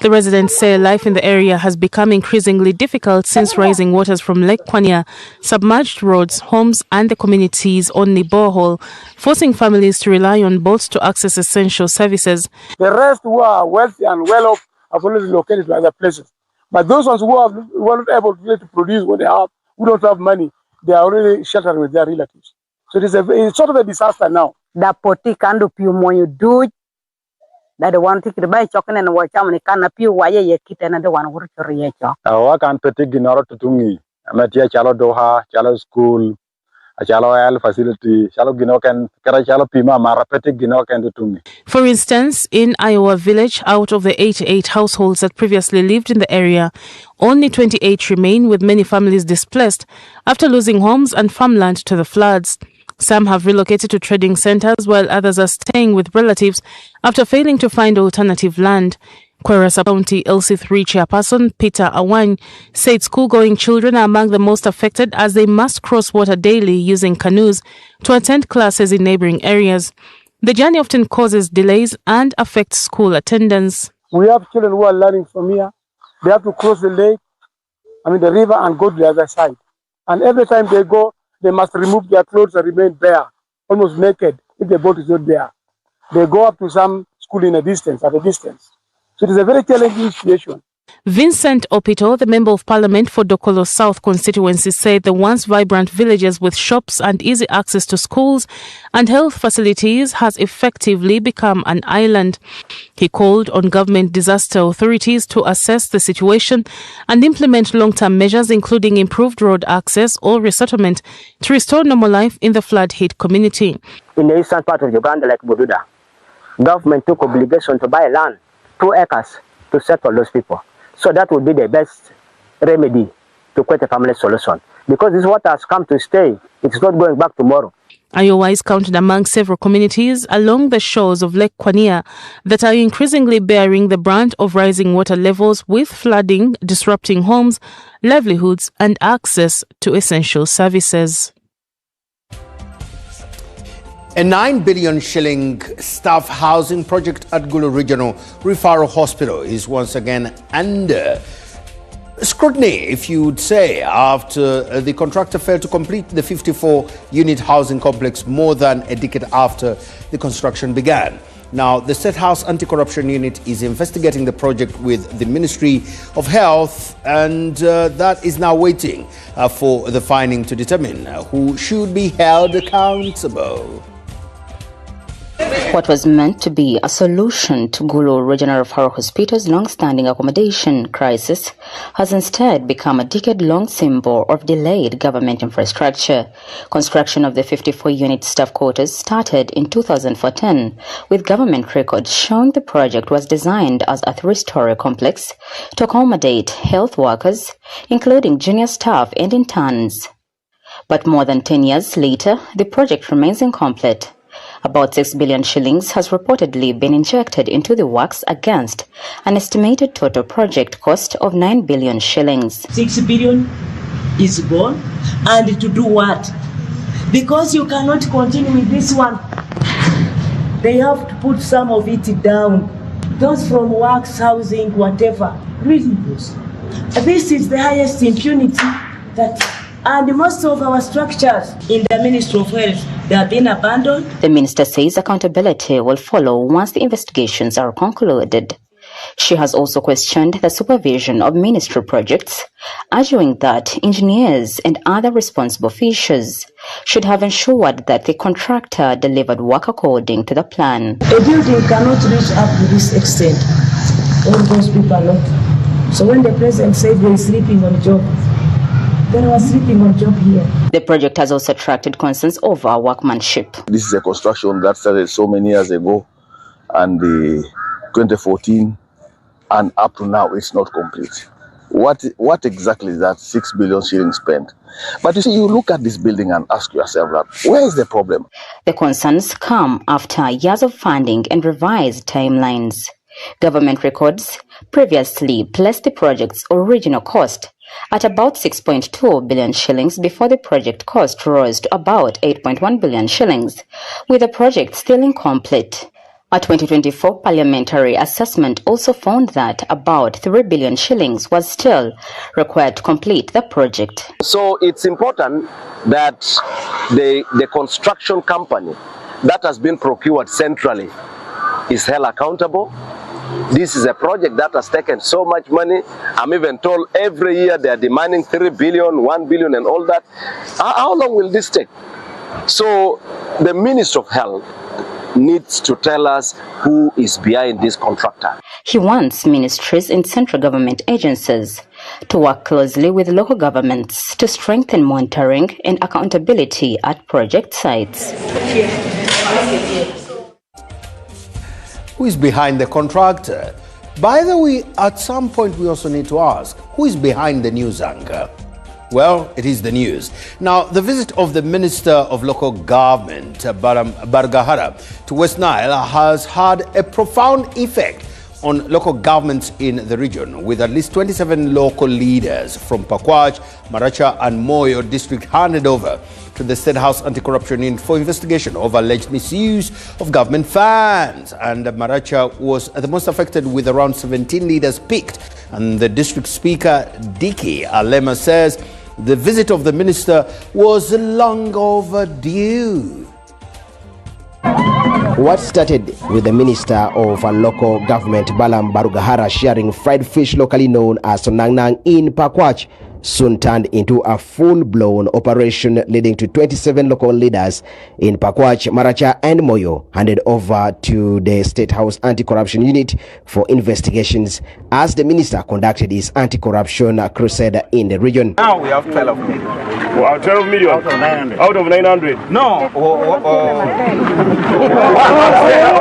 Speaker 23: The residents say life in the area has become increasingly difficult since rising waters from Lake Kwania submerged roads, homes and the community's only borehole, forcing families to rely on boats to access essential services.
Speaker 9: The rest who are wealthy and well off have already located to other places. But those ones who are not able to produce what they have, who don't have money, they are already sheltering with their relatives. So it's sort of a disaster now.
Speaker 13: The poti kandu piu moyo do that the one ticket by chokin and watch how many can appear why ye kit another one work to reacho.
Speaker 9: I can petit ginoro to tungi. I'm at Chalo Doha, Chalo School, a Chalo L facility, Chalo Ginokan, Karachalo Pima, Marapetic Ginokan to Tungi.
Speaker 23: For instance, in Iowa village, out of the 88 households that previously lived in the area, only 28 remain, with many families displaced after losing homes and farmland to the floods. Some have relocated to trading centers, while others are staying with relatives after failing to find alternative land. Kweresa County LC3 chairperson Peter Awany said school-going children are among the most affected as they must cross water daily using canoes to attend classes in neighboring areas. The journey often causes delays and affects school attendance.
Speaker 9: We have children who are learning from here. They have to cross the lake, the river, and go to the other side. And every time they go, they must remove their clothes and remain bare, almost naked, if the boat is not there. They go up to some school at a distance. So it is a very challenging situation.
Speaker 23: Vincent Opito, the Member of Parliament for Dokolo South constituency, said the once vibrant villages with shops and easy access to schools and health facilities has effectively become an island. He called on government disaster authorities to assess the situation and implement long-term measures, including improved road access or resettlement, to restore normal life in the flood-hit community.
Speaker 13: In the eastern part of Uganda, like Bududa, government took obligation to buy land, 2 acres, to settle those people. So that would be the best remedy to create a permanent solution. Because this water has come to stay. It's not going back tomorrow.
Speaker 23: Iowa is counted among several communities along the shores of Lake Kwania that are increasingly bearing the brunt of rising water levels, with flooding disrupting homes, livelihoods and access to essential services.
Speaker 21: A 9 billion shilling staff housing project at Gulu Regional Referral Hospital is once again under Scrutiny, if you would say, after the contractor failed to complete the 54-unit housing complex more than a decade after the construction began. Now, the State House Anti-Corruption Unit is investigating the project with the Ministry of Health, and that is now waiting for the finding to determine who should be held accountable.
Speaker 3: What was meant to be a solution to Gulu Regional Referral Hospital's long-standing accommodation crisis has instead become a decade-long symbol of delayed government infrastructure. Construction of the 54-unit staff quarters started in 2014, with government records showing the project was designed as a 3-story complex to accommodate health workers, including junior staff and interns. But more than 10 years later, the project remains incomplete. About 6 billion shillings has reportedly been injected into the works against an estimated total project cost of 9 billion shillings.
Speaker 10: 6 billion is gone, and to do what? Because you cannot continue with this one. They have to put some of it down. Those from works, housing, whatever. Really, this is the highest impunity that. And most of our structures in the Ministry of Health, they have been abandoned.
Speaker 3: The minister says accountability will follow once the investigations are concluded. She has also questioned the supervision of ministry projects, arguing that engineers and other responsible officials should have ensured that the contractor delivered work according to the plan.
Speaker 10: A building cannot reach up to this extent. All those people are not. So when the president said we're sleeping on job, then I was sleeping on job here.
Speaker 3: The project has also attracted concerns over workmanship.
Speaker 19: This is a construction that started so many years ago, and 2014, and up to now it's not complete. What exactly is that 6 billion shillings spent? But you see, you look at this building and ask yourself that, where is the problem?
Speaker 3: The concerns come after years of funding and revised timelines. Government records previously placed the project's original cost at about 6.2 billion shillings before the project cost rose to about 8.1 billion shillings, with the project still incomplete. A 2024 parliamentary assessment also found that about 3 billion shillings was still required to complete the project.
Speaker 22: So it's important that the construction company that has been procured centrally is held accountable. This is a project that has taken so much money. I'm even told every year they are demanding 3 billion, 1 billion and all that. How long will this take? So the Minister of Health needs to tell us who is behind this contractor.
Speaker 3: He wants ministries and central government agencies to work closely with local governments to strengthen monitoring and accountability at project sites.
Speaker 21: Who is behind the contractor? By the way, at some point we also need to ask, who is behind the news anchor? Well, it is the news. Now, the visit of the Minister of Local Government, Bargahara, to West Nile has had a profound effect on local governments in the region, with at least 27 local leaders from Pakwach, Maracha and Moyo district handed over to the State House Anti-Corruption Unit for investigation of alleged misuse of government funds. And Maracha was the most affected, with around 17 leaders picked. And the district speaker, Diki Alema, says the visit of the minister was long overdue.
Speaker 24: What started with the Minister of Local Government, Balam Barugahara, sharing fried fish locally known as Sonangnang in Pakwach soon turned into a full-blown operation, leading to 27 local leaders in Pakwach, Maracha and Moyo handed over to the State House Anti-Corruption Unit for investigations as the minister conducted his anti-corruption crusade in the region.
Speaker 25: Now we have 12 million. Wow, 12 million? Out of 900. Out of 900? No.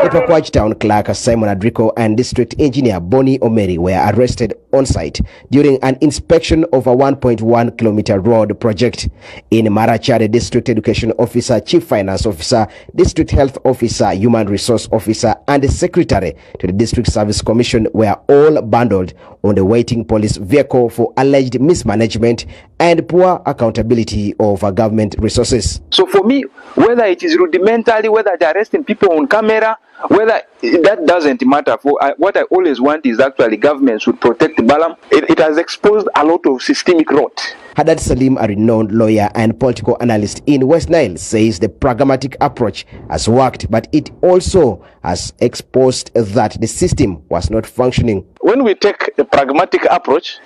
Speaker 24: The Pakwach Town Clerk Simon Adrico and District Engineer Bonnie Omeri were arrested on site during an inspection of a 1.1 kilometer road project. In Maracha, the District Education Officer, Chief Finance Officer, District Health Officer, Human Resource Officer and the Secretary to the District Service Commission were all bundled on the waiting police vehicle for alleged mismanagement and poor accountability of government resources.
Speaker 27: So for me, whether it is rudimentally, whether the arrest
Speaker 4: getting people on camera. Whether that doesn't matter. For what I always want is actually government should protect Balam. It has exposed a lot of systemic rot.
Speaker 24: Haddad Salim, a renowned lawyer and political analyst in West Nile, says the pragmatic approach has worked, but it also has exposed that the system was not functioning.
Speaker 4: When we take a pragmatic approach,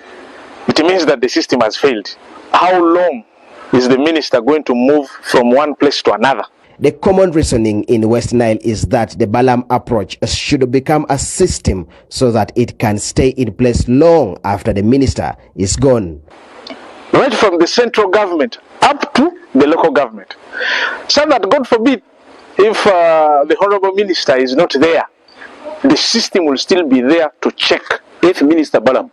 Speaker 4: it means that the system has failed. How long is the minister going to move from one place to another?
Speaker 24: The common reasoning in West Nile is that the Balam approach should become a system so that it can stay in place long after the minister is gone.
Speaker 4: Right from the central government up to the local government. So that, God forbid, if the honorable minister is not there, the system will still be there to check if Minister Balam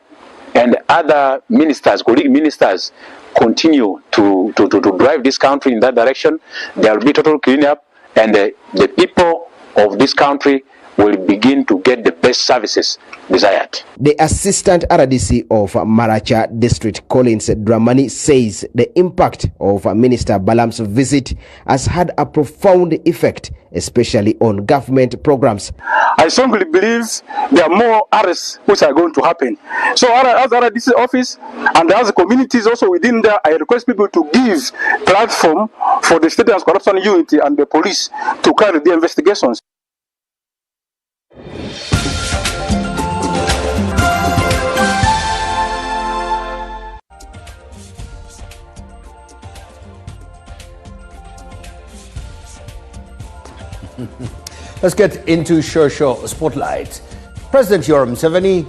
Speaker 4: and other ministers, colleague ministers, continue to drive this country in that direction. There will be total cleanup, and the people of this country will begin to get the best services desired.
Speaker 24: The assistant RDC of Maracha District, Collins Dramani, says the impact of Minister Balam's visit has had a profound effect, especially on government programs.
Speaker 7: I strongly believe there are more arrests which are going to happen. So as RDC office and as communities also within there, I request people to give platform for the State Anti-Corruption Unit and the police to carry the investigations.
Speaker 21: Let's get into Shosho Spotlight. President Yoweri Museveni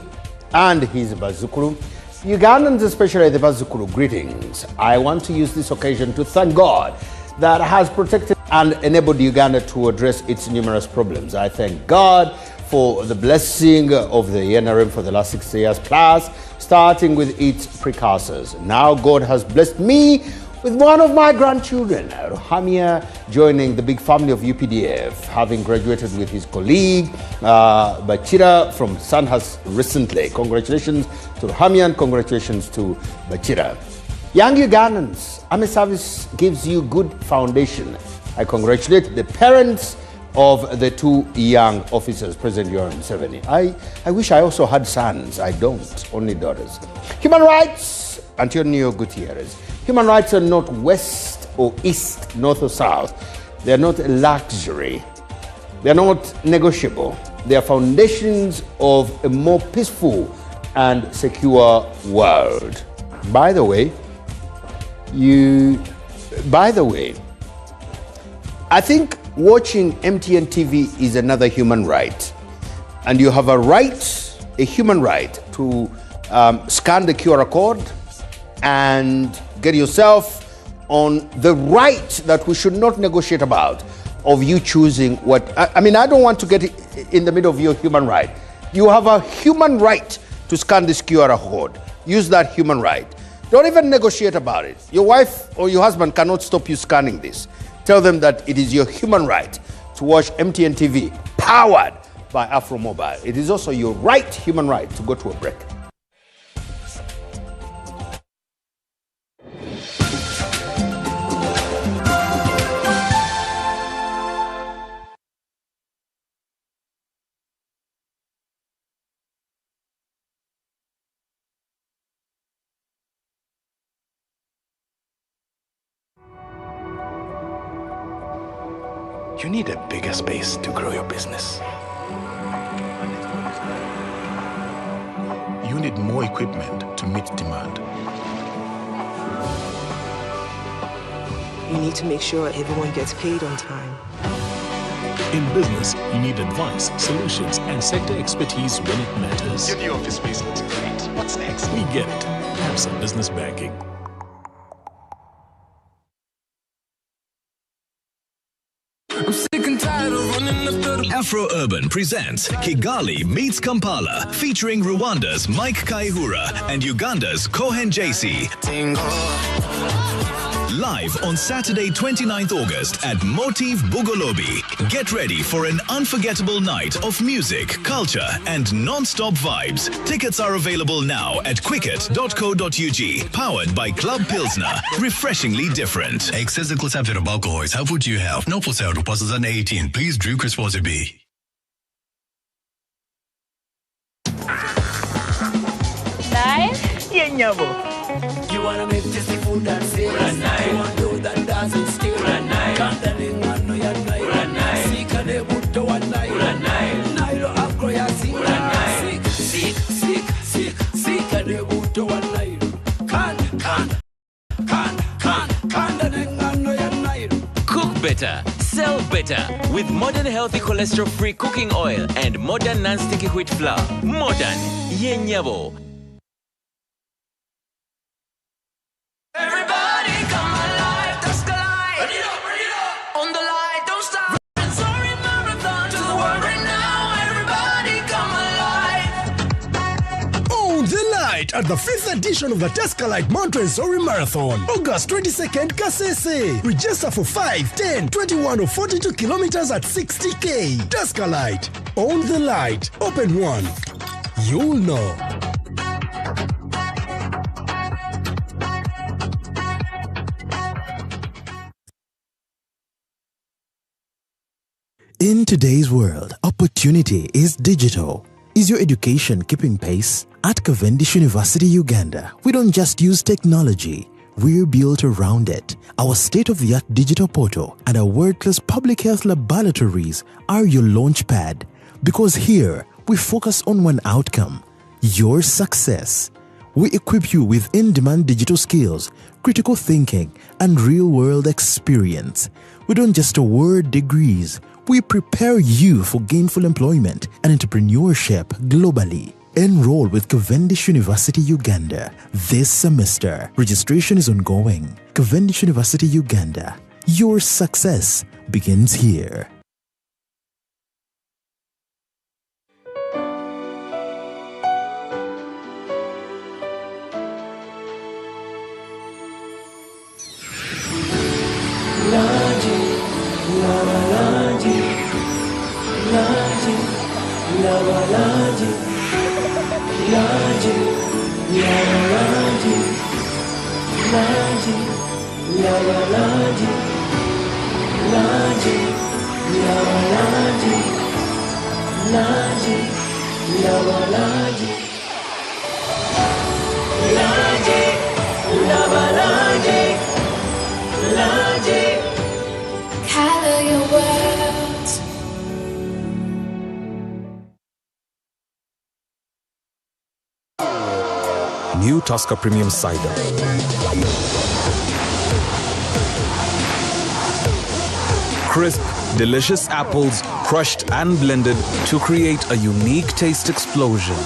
Speaker 21: and his Bazukuru, Ugandans, especially the Bazukuru, greetings. I want to use this occasion to thank God that has protected and enabled Uganda to address its numerous problems. I thank God for the blessing of the NRM for the last 6 years plus, starting with its precursors. Now God has blessed me with one of my grandchildren, Ruhamia, joining the big family of UPDF, having graduated with his colleague, Bachira from Sandhurst recently. Congratulations to Ruhamia and congratulations to Bachira. Young Ugandans, Army service gives you good foundation. I congratulate the parents of the two young officers, President Yoweri Museveni. I wish I also had sons. I don't, only daughters. Human rights, Antonio Gutierrez. Human rights are not west or east, north or south. They are not a luxury. They are not negotiable. They are foundations of a more peaceful and secure world. By the way, I think watching MTN TV is another human right. And you have a human right to scan the QR code and get yourself on the right that we should not negotiate about, of you choosing what, I don't want to get in the middle of your human right. You have a human right to scan this QR code. Use that human right. Don't even negotiate about it. Your wife or your husband cannot stop you scanning this. Tell them that it is your human right to watch MTN TV, powered by Afro Mobile. It is also your right, human right, to go to a break.
Speaker 8: You need a bigger space to grow your business. You need more equipment to meet demand.
Speaker 11: You need to make sure everyone gets paid on time.
Speaker 8: In business, you need advice, solutions, and sector expertise when it matters.
Speaker 12: Your new office space looks great. What's next?
Speaker 8: We get it. Have some business banking.
Speaker 16: Afro Urban presents Kigali Meets Kampala, featuring Rwanda's Mike Kaihura and Uganda's Cohen JC. live on Saturday 29th August at Motif Bugolobi. Get ready for an unforgettable night of music, culture and non-stop vibes. Tickets are available now at quicket.co.ug. Powered by Club Pilsner. Refreshingly different.
Speaker 2: Excess and consumption of alcohol is harmful to your health. Not for sale to persons under 18. Please drink responsibly.
Speaker 14: You wanna make tasty food and say you wanna do that dancing still Cantaling one no ya night Sika de buto one night Nailo afro ya Sika de buto one night Cantaling one no ya night.
Speaker 15: Cook better, sell better with modern healthy cholesterol-free cooking oil and modern non-sticky wheat flour. Modern Yenyabo.
Speaker 14: Everybody come alive, that's the light. Burn it up. On the light, don't stop. Sorry, marathon to the world right now. Everybody come alive.
Speaker 18: On the light at the 5th edition of the Tescalite Montessori Marathon, August 22nd, Kasese. Register for 5, 10, 21 or 42 kilometers at 60k. Tescalite. On the light. Open one. You'll know.
Speaker 20: In today's world, opportunity is digital. Is your education keeping pace? At Cavendish University, Uganda, we don't just use technology, we're built around it. Our state-of-the-art digital portal and our world-class public health laboratories are your launchpad. Because here, we focus on one outcome, your success. We equip you with in-demand digital skills, critical thinking, and real-world experience. We don't just award degrees, we prepare you for gainful employment and entrepreneurship globally. Enroll with Cavendish University Uganda this semester. Registration is ongoing. Cavendish University Uganda. Your success begins here.
Speaker 26: Color your words.
Speaker 27: New Tusker Premium Cider. Crisp, delicious apples crushed and blended to create a unique taste explosion.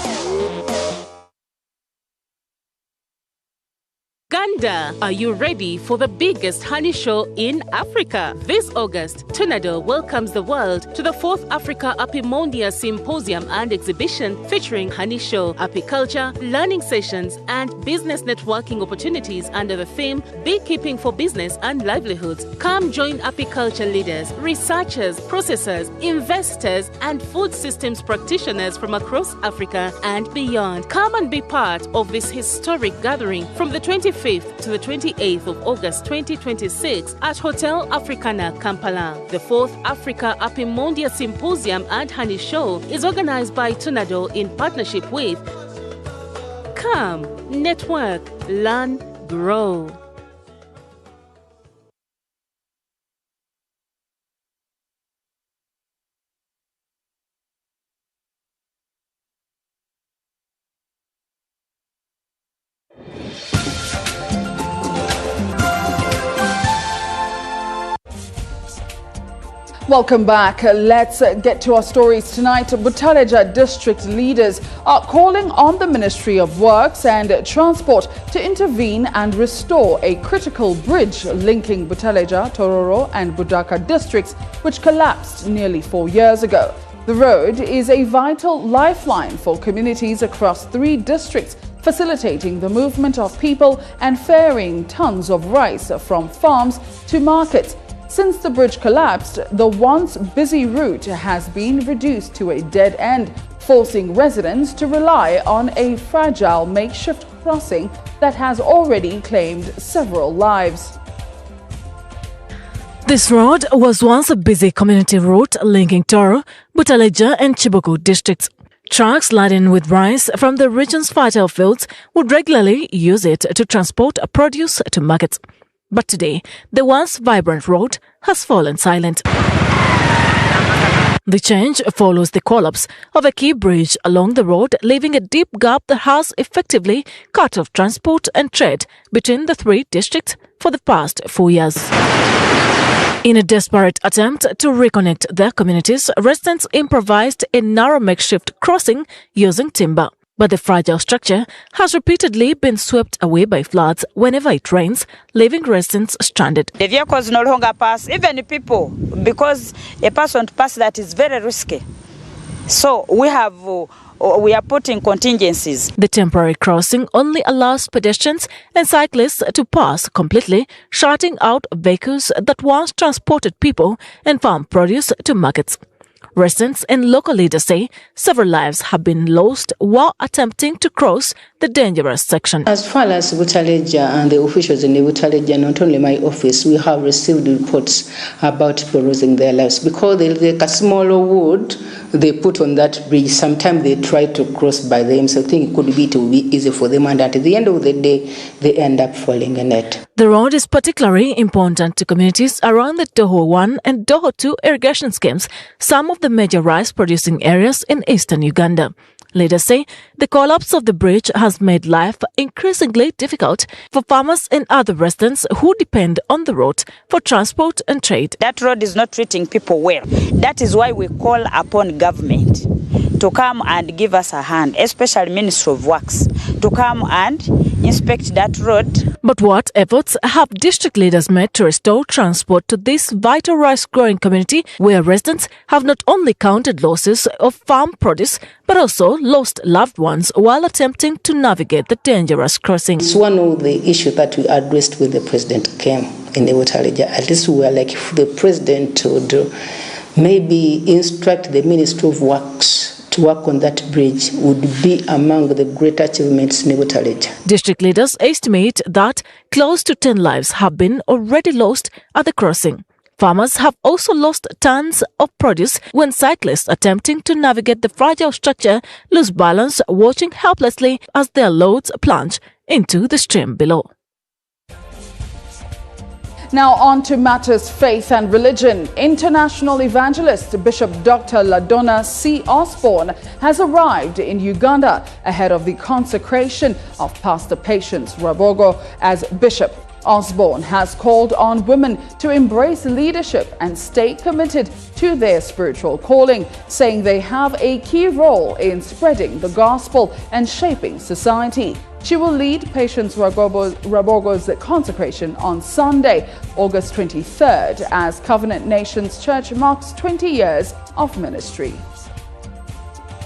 Speaker 23: Uganda, are you ready for the biggest honey show in Africa? This August, Tunado welcomes the world to the 4th Africa Apimondia Symposium and Exhibition featuring honey show, apiculture, learning sessions, and business networking opportunities under the theme Beekeeping for Business and Livelihoods. Come join apiculture leaders, researchers, processors, investors, and food systems practitioners from across Africa and beyond. Come and be part of this historic gathering from the 25th to the 28th of August 2026 at Hotel Africana, Kampala. The 4th Africa Apimondia Symposium and Honey Show is organized by Tunado in partnership with Come, Network, Learn, Grow.
Speaker 1: Welcome back. Let's get to our stories tonight. Butaleja district leaders are calling on the Ministry of Works and Transport to intervene and restore a critical bridge linking Butaleja, Tororo and Budaka districts, which collapsed nearly 4 years ago. The road is a vital lifeline for communities across 3 districts facilitating the movement of people and ferrying tons of rice from farms to markets. Since the bridge collapsed, the once busy route has been reduced to a dead end, forcing residents to rely on a fragile makeshift crossing that has already claimed several lives.
Speaker 23: This road was once a busy community route linking Toro, Butaleja and Chibogo districts. Trucks laden with rice from the region's fertile fields would regularly use it to transport produce to markets. But today, the once vibrant road has fallen silent. The change follows the collapse of a key bridge along the road, leaving a deep gap that has effectively cut off transport and trade between the three districts for the past 4 years. In a desperate attempt to reconnect their communities, residents improvised a narrow makeshift crossing using timber. But the fragile structure has repeatedly been swept away by floods whenever it rains, leaving residents stranded.
Speaker 5: The vehicles no longer pass, even people, because a person to pass that is very risky. So we are putting contingencies.
Speaker 23: The temporary crossing only allows pedestrians and cyclists to pass completely, shutting out vehicles that once transported people and farm produce to markets. Residents and local leaders say several lives have been lost while attempting to cross the dangerous section.
Speaker 6: As far as Butaleja and the officials in the Butaleja, not only my office, we have received reports about people losing their lives because the smaller wood they put on that bridge, sometimes they try to cross by themselves. I think it will be easy for them, and at the end of the day, they end up falling in it.
Speaker 23: The road is particularly important to communities around the Doho 1 and Doho 2 irrigation schemes, some of the major rice-producing areas in eastern Uganda. Leaders say the collapse of the bridge has made life increasingly difficult for farmers and other residents who depend on the road for transport and trade.
Speaker 5: That road is not treating people well. That is why we call upon government to come and give us a hand, especially Ministry of Works, to come and inspect that road.
Speaker 23: But what efforts have district leaders made to restore transport to this vital rice-growing community where residents have not only counted losses of farm produce but also lost loved ones while attempting to navigate the dangerous crossing?
Speaker 6: It's one of the issues that we addressed when the president came in the Butaleja. At least we were like, if the president would maybe instruct the Ministry of Works to work on that bridge, would be among the great achievements in Butaleja.
Speaker 23: District leaders estimate that close to 10 lives have been already lost at the crossing. Farmers have also lost tons of produce when cyclists attempting to navigate the fragile structure lose balance, watching helplessly as their loads plunge into the stream below.
Speaker 1: Now on to matters faith and religion. International evangelist Bishop Dr. Ladonna C. Osborne has arrived in Uganda ahead of the consecration of Pastor Patience Rabogo as bishop. Osborne has called on women to embrace leadership and stay committed to their spiritual calling, saying they have a key role in spreading the gospel and shaping society. She will lead Patience Rabogo's consecration on Sunday, August 23rd, as Covenant Nations Church marks 20 years of ministry.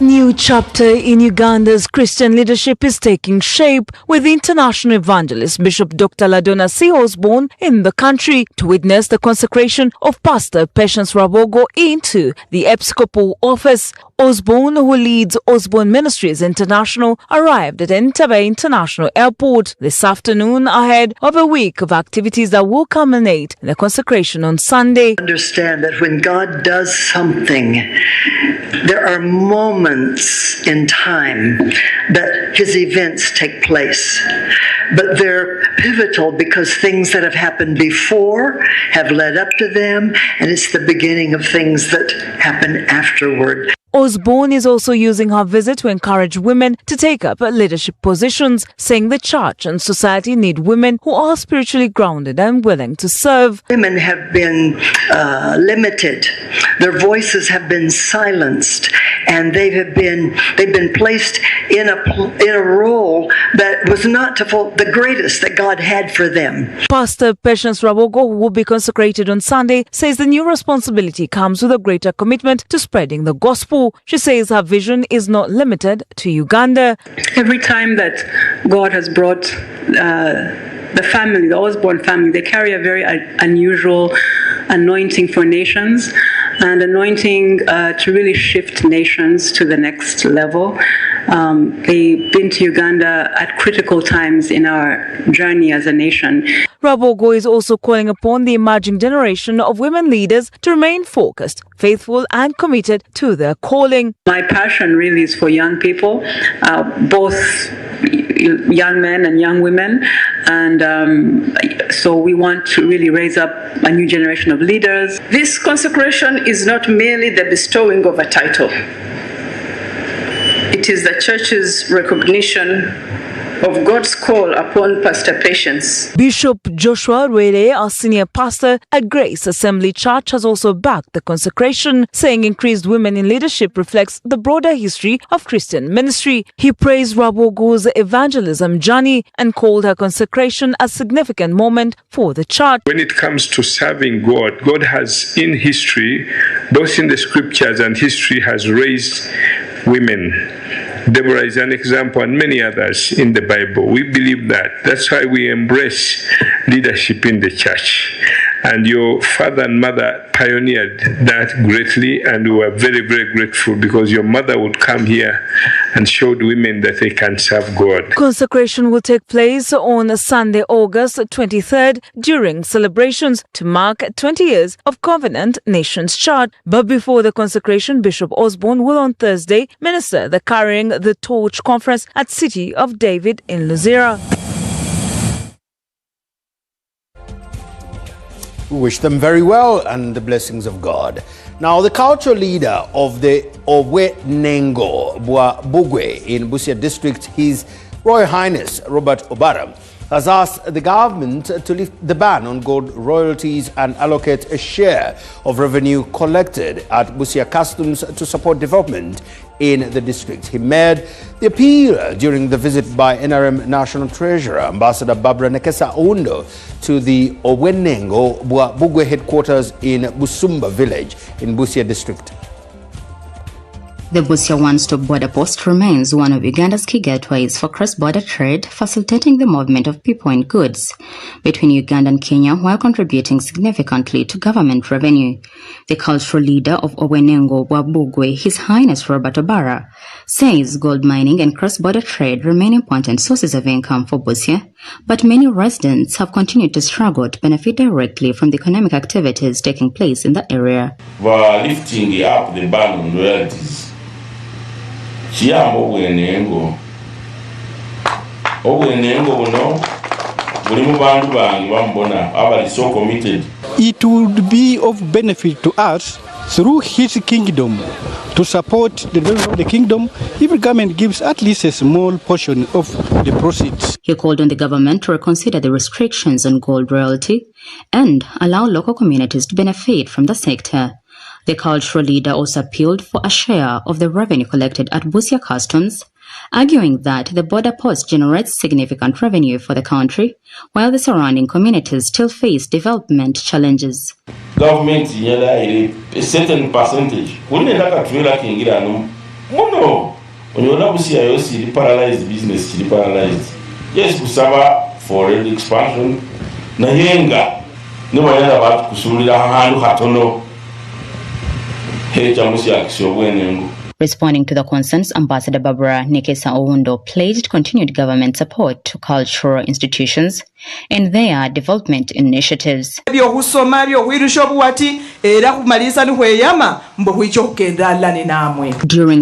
Speaker 9: New chapter in Uganda's Christian leadership is taking shape with international evangelist Bishop Dr. Ladonna C. Osborne in the country to witness the consecration of Pastor Patience Rabogo into the episcopal office. Osborne, who leads Osborne Ministries International, arrived at Entebbe International Airport this afternoon ahead of a week of activities that will culminate in the consecration on Sunday.
Speaker 10: Understand that when God does something, there are moments in time that his events take place. But they're pivotal because things that have happened before have led up to them, and it's the beginning of things that happen afterward.
Speaker 9: Osborne is also using her visit to encourage women to take up leadership positions, saying the church and society need women who are spiritually grounded and willing to serve.
Speaker 10: Women have been limited. Their voices have been silenced. and they've been placed in a role that was not to the greatest that God had for them.
Speaker 9: Pastor Patience Rabogo, who will be consecrated on Sunday, says the new responsibility comes with a greater commitment to spreading the gospel. She says her vision is not limited to Uganda.
Speaker 3: Every time that God has brought the family, the Osborne family, they carry a very unusual anointing for nations and anointing to really shift nations to the next level. They've been to Uganda at critical times in our journey as a nation.
Speaker 9: Rabogo is also calling upon the emerging generation of women leaders to remain focused, faithful and committed to their calling.
Speaker 3: My passion really is for young people, both young men and young women, and so we want to really raise up a new generation of leaders.
Speaker 4: This consecration is not merely the bestowing of a title. It is the church's recognition of God's call upon Pastor Patience.
Speaker 9: Bishop Joshua Rwele, our senior pastor at Grace Assembly Church, has also backed the consecration, saying increased women in leadership reflects the broader history of Christian ministry. He praised Rabogo's evangelism journey and called her consecration a significant moment for the church.
Speaker 13: When it comes to serving God, God has in history, both in the scriptures and history, has raised women. Deborah is an example, and many others in the Bible. We believe that. That's why we embrace leadership in the church. And your father and mother pioneered that greatly, and we were very, very grateful because your mother would come here and showed women that they can serve God.
Speaker 9: Consecration will take place on Sunday, August 23rd, during celebrations to mark 20 years of Covenant Nations Church. But before the consecration, Bishop Osborne will on Thursday minister the Carrying the Torch conference at City of David in Luzira.
Speaker 21: We wish them very well and the blessings of God. Now, the cultural leader of the Owenengo Bugwe in Busia District, His Royal Highness Robert Obara, has asked the government to lift the ban on gold royalties and allocate a share of revenue collected at Busia Customs to support development in the district. He made the appeal during the visit by NRM National Treasurer Ambassador Barbara Nekesa Oundo to the Owenengo Bugwe headquarters in Busumba village in Busia District.
Speaker 17: The Busia one-stop border post remains one of Uganda's key gateways for cross-border trade, facilitating the movement of people and goods between Uganda and Kenya while contributing significantly to government revenue. The cultural leader of Owenengo Bugwe, His Highness Robert Obara, says gold mining and cross-border trade remain important sources of income for Busia, but many residents have continued to struggle to benefit directly from the economic activities taking place in the area.
Speaker 19: We're lifting up the ban on royalties. Owenengo buno bulimu bantu bangi bambona abali so committed.
Speaker 22: It would be of benefit to us through his kingdom to support the development of the kingdom if the government gives at least a small portion of the proceeds.
Speaker 17: He called on the government to reconsider the restrictions on gold royalty and allow local communities to benefit from the sector. The cultural leader also appealed for a share of the revenue collected at Busia Customs, arguing that the border post generates significant revenue for the country, while the surrounding communities still face development challenges.
Speaker 19: Government a certain percentage. When you Busia paralyzed business, paralyzed. Yes, Busaba for expansion. Nayenga. No one about Kusulida Hanu Hatono.
Speaker 17: Responding to the concerns, Ambassador Barbara Nekesa Oundo pledged continued government support to cultural institutions and their development initiatives.
Speaker 25: During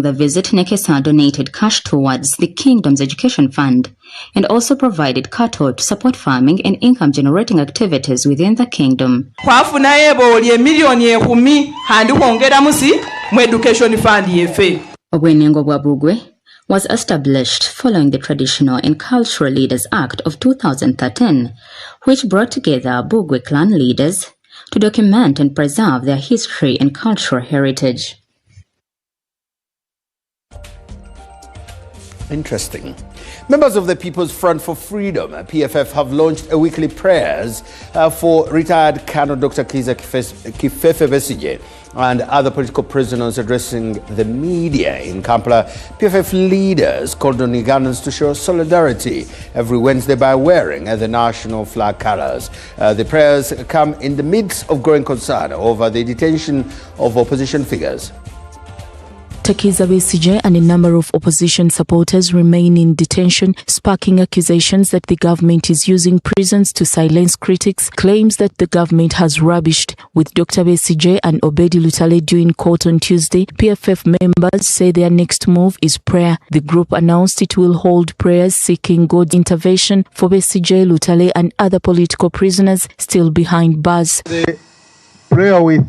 Speaker 17: the visit, Nekesa donated cash towards the Kingdom's Education Fund and also provided cattle to support farming and income-generating activities within the kingdom. Owenengo Bugwe was established following the Traditional and Cultural Leaders Act of 2013, which brought together Bugwe clan leaders to document and preserve their history and cultural heritage.
Speaker 21: Interesting. Members of the People's Front for Freedom, PFF, have launched a weekly prayers for retired Colonel Dr. Kizza Kifefe Besigye and other political prisoners addressing the media in Kampala. PFF leaders called on Ugandans to show solidarity every Wednesday by wearing the national flag colors. The prayers come in the midst of growing concern over the detention of opposition figures.
Speaker 7: Kizza Besigye and a number of opposition supporters remain in detention, sparking accusations that the government is using prisons to silence critics, claims that the government has rubbished. With Dr. Besigye and Obedi Lutale due in court on Tuesday, PFF members say their next move is prayer. The group announced it will hold prayers seeking God's intervention for Besigye, Lutale and other political prisoners still behind bars.
Speaker 8: The prayer we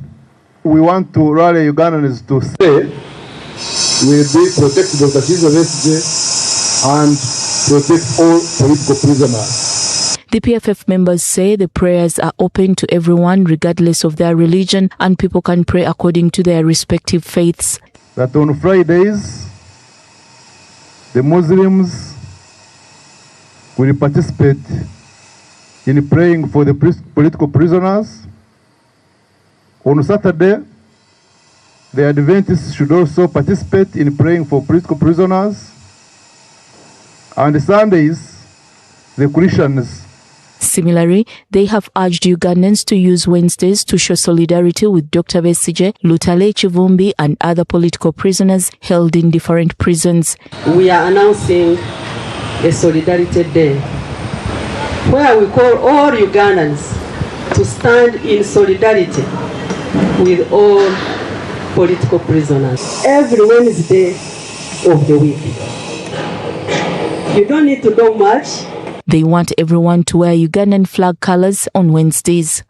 Speaker 8: want to rally Ugandans to say will be protect Dr. Kizza Besigye and protect all political prisoners.
Speaker 7: The PFF members say the prayers are open to everyone regardless of their religion and people can pray according to their respective faiths.
Speaker 8: That on Fridays, the Muslims will participate in praying for the political prisoners. On Saturday, the Adventists should also participate in praying for political prisoners. And Sundays, the Christians.
Speaker 7: Similarly, they have urged Ugandans to use Wednesdays to show solidarity with Dr. Besigye, Lutale Chivumbi and other political prisoners held in different prisons.
Speaker 11: We are announcing a Solidarity Day where we call all Ugandans to stand in solidarity with all political prisoners every Wednesday of the week. You don't need to do much.
Speaker 7: They want everyone to wear Ugandan flag colors on Wednesdays.